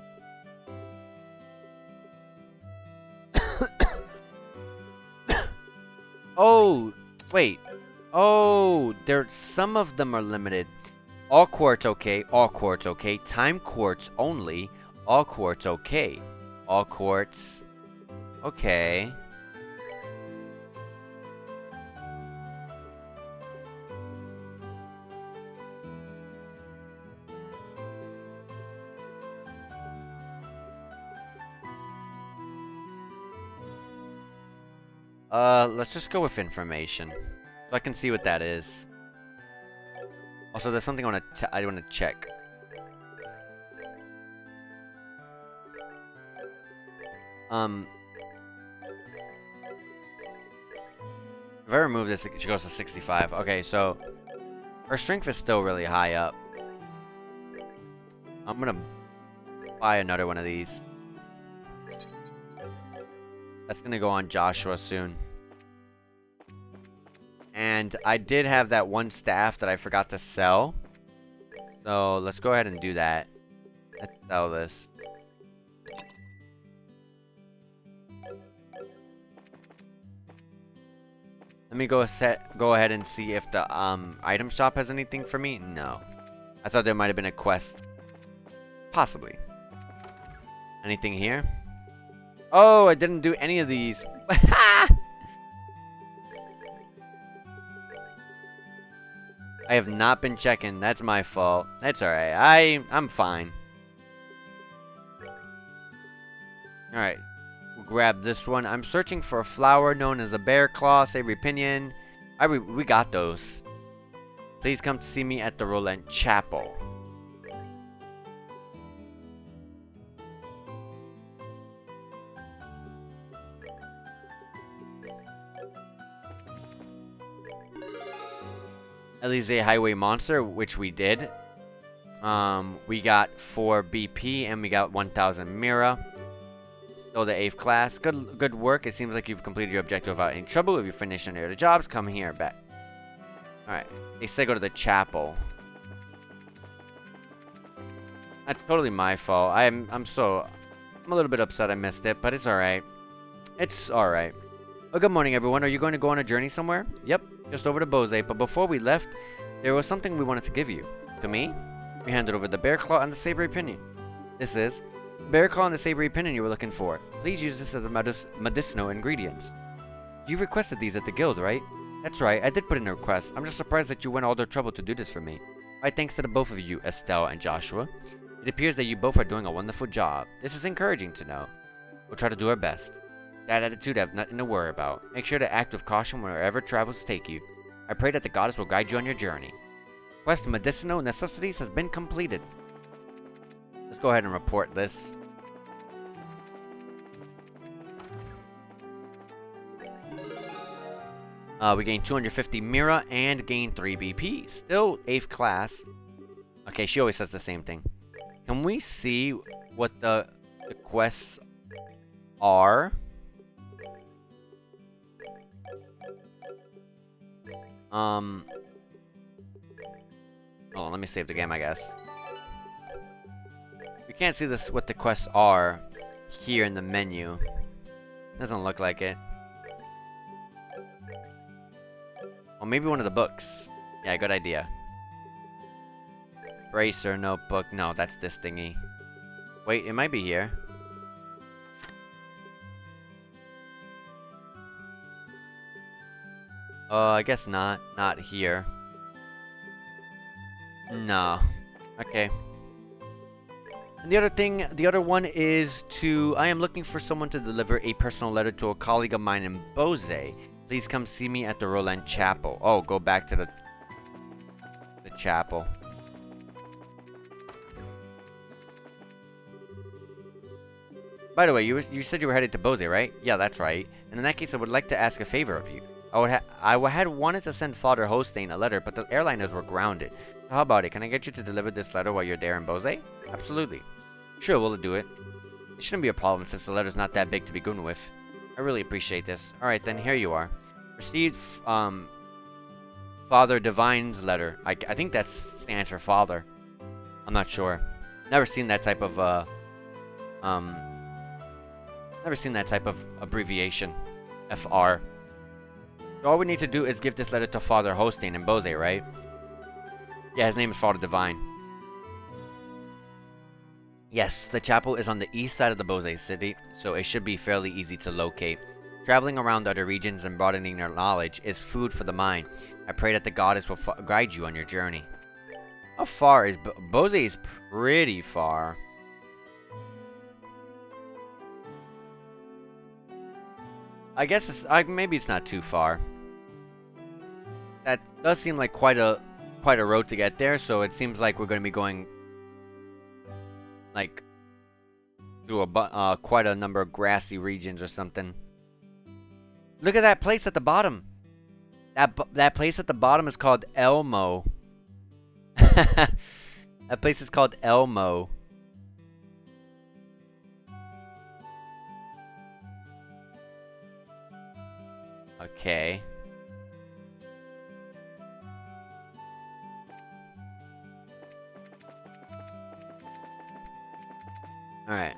Oh, wait. Oh, some of them are limited. All quartz okay, all quartz okay. Time quartz only. All quartz okay. All quartz okay. Let's just go with information, so I can see what that is. Also, there's something I want to check. If I remove this, it goes to 65. Okay, so her strength is still really high up. I'm gonna buy another one of these. That's gonna go on Joshua soon. And I did have that one staff that I forgot to sell. So let's go ahead and do that. Let's sell this. Let me go ahead and see if the item shop has anything for me. No. I thought there might have been a quest. Possibly. Anything here? Oh, I didn't do any of these. I have not been checking. That's my fault. That's alright. I'm fine. Alright. We'll grab this one. I'm searching for a flower known as a bear claw. Savory pinion. We got those. Please come to see me at the Roland Chapel. Elysee Highway Monster, which we did. We got 4 BP and we got 1000 Mira. Still the 8th class. Good work. It seems like you've completed your objective without any trouble. If you finish any of the jobs, come here back. Alright. They say go to the chapel. That's totally my fault. I'm a little bit upset I missed it, but it's alright. It's alright. Oh, good morning, everyone. Are you going to go on a journey somewhere? Yep, just over to Bose. But before we left, there was something we wanted to give you. To me? We handed over the bear claw and the savory pinion. This is bear claw and the savory pinion you were looking for. Please use this as a medicinal ingredients. You requested these at the guild, right? That's right, I did put in a request. I'm just surprised that you went all the trouble to do this for me. My thanks to the both of you, Estelle and Joshua. It appears that you both are doing a wonderful job. This is encouraging to know. We'll try to do our best. That attitude I have nothing to worry about. Make sure to act with caution wherever travels take you. I pray that the goddess will guide you on your journey. Quest of medicinal necessities has been completed. Let's go ahead and report this. We gained 250 Mira and gained 3 BP. Still 8th class. Okay, she always says the same thing. Can we see what the quests are? Oh, let me save the game, I guess. We can't see this what the quests are here in the menu. Doesn't look like it. Or maybe one of the books. Yeah, good idea. Bracer, notebook. No, that's this thingy. Wait, it might be here. I guess not. Not here. No. Okay. And the other one is I am looking for someone to deliver a personal letter to a colleague of mine in Bose. Please come see me at the Roland Chapel. Oh, go back to the chapel. By the way, you said you were headed to Bose, right? Yeah, that's right. And in that case, I would like to ask a favor of you. I had wanted to send Father Hostain a letter, but the airliners were grounded. So how about it? Can I get you to deliver this letter while you're there in Bose? Absolutely. Sure, we'll do it. It shouldn't be a problem since the letter's not that big to begin with. I really appreciate this. Alright then, here you are. Received, Father Divine's letter. I think that stands for father. I'm not sure. Never seen that type of, never seen that type of abbreviation. FR. So all we need to do is give this letter to Father Hostain in Bose, right? Yeah, his name is Father Divine. Yes, the chapel is on the east side of the Bose city, so it should be fairly easy to locate. Traveling around other regions and broadening their knowledge is food for the mind. I pray that the goddess will guide you on your journey. How far is Bose? Is pretty far. I guess it's maybe it's not too far. That does seem like quite a road to get there, so it seems like we're going to be going like through quite a number of grassy regions or something. Look at that place at the bottom. That place at the bottom is called Elmo. That place is called Elmo. Okay. Alright.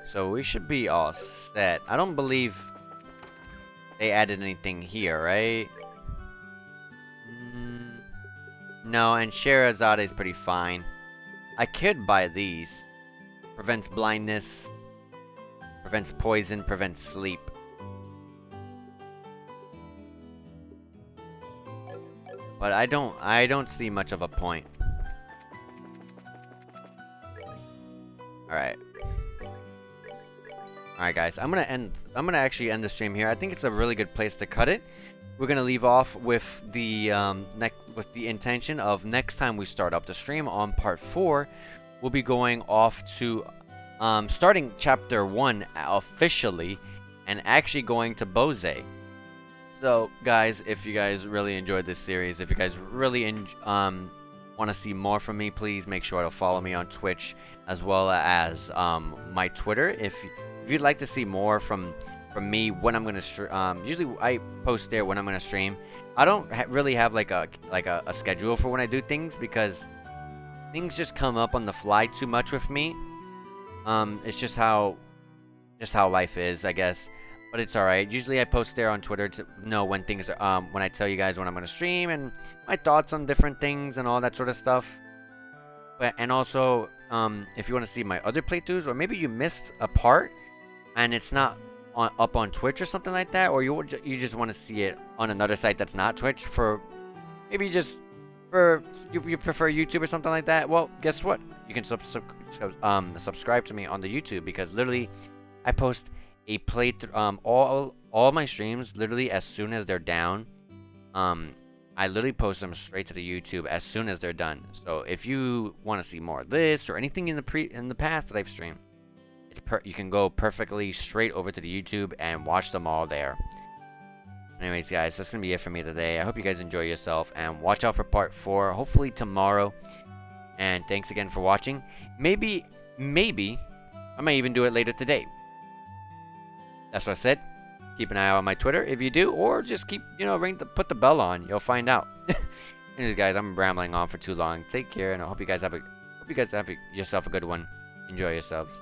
So we should be all set. I don't believe they added anything here, right? No, and Sherazade is pretty fine. I could buy these. Prevents blindness. Prevents poison. Prevents sleep. But I don't see much of a point. Alright. Alright guys, I'm gonna actually end the stream here. I think it's a really good place to cut it. We're gonna leave off with the intention of next time we start up the stream on part 4, we'll be going off to starting chapter 1 officially and actually going to Bose. So guys, if you guys really enjoyed this series, if you guys really want to see more from me, please make sure to follow me on Twitch as well as my Twitter. If you'd like to see more from me when I'm gonna usually I post there when I'm gonna stream. I don't really have like a schedule for when I do things because things just come up on the fly too much with me. It's just how life is, I guess. But it's alright. Usually I post there on Twitter to know when things are, when I tell you guys when I'm gonna stream and my thoughts on different things and all that sort of stuff. And also, if you want to see my other playthroughs, or maybe you missed a part and it's not up on Twitch or something like that, or you just want to see it on another site that's not Twitch, for maybe just for you prefer YouTube or something like that. Well, guess what? You can subscribe to me on the YouTube, because literally I post a playthrough all my streams literally as soon as they're down. I literally post them straight to the YouTube as soon as they're done. So if you want to see more of this or anything in the past that I've streamed, you can go perfectly straight over to the YouTube and watch them all there. Anyways, guys, that's gonna be it for me today. I hope you guys enjoy yourself and watch out for part 4, hopefully tomorrow. And thanks again for watching. Maybe I might even do it later today. That's what I said. Keep an eye out on my Twitter if you do, or just keep, put the bell on. You'll find out. Anyways, guys, I'm rambling on for too long. Take care, and I hope you guys have yourself a good one. Enjoy yourselves.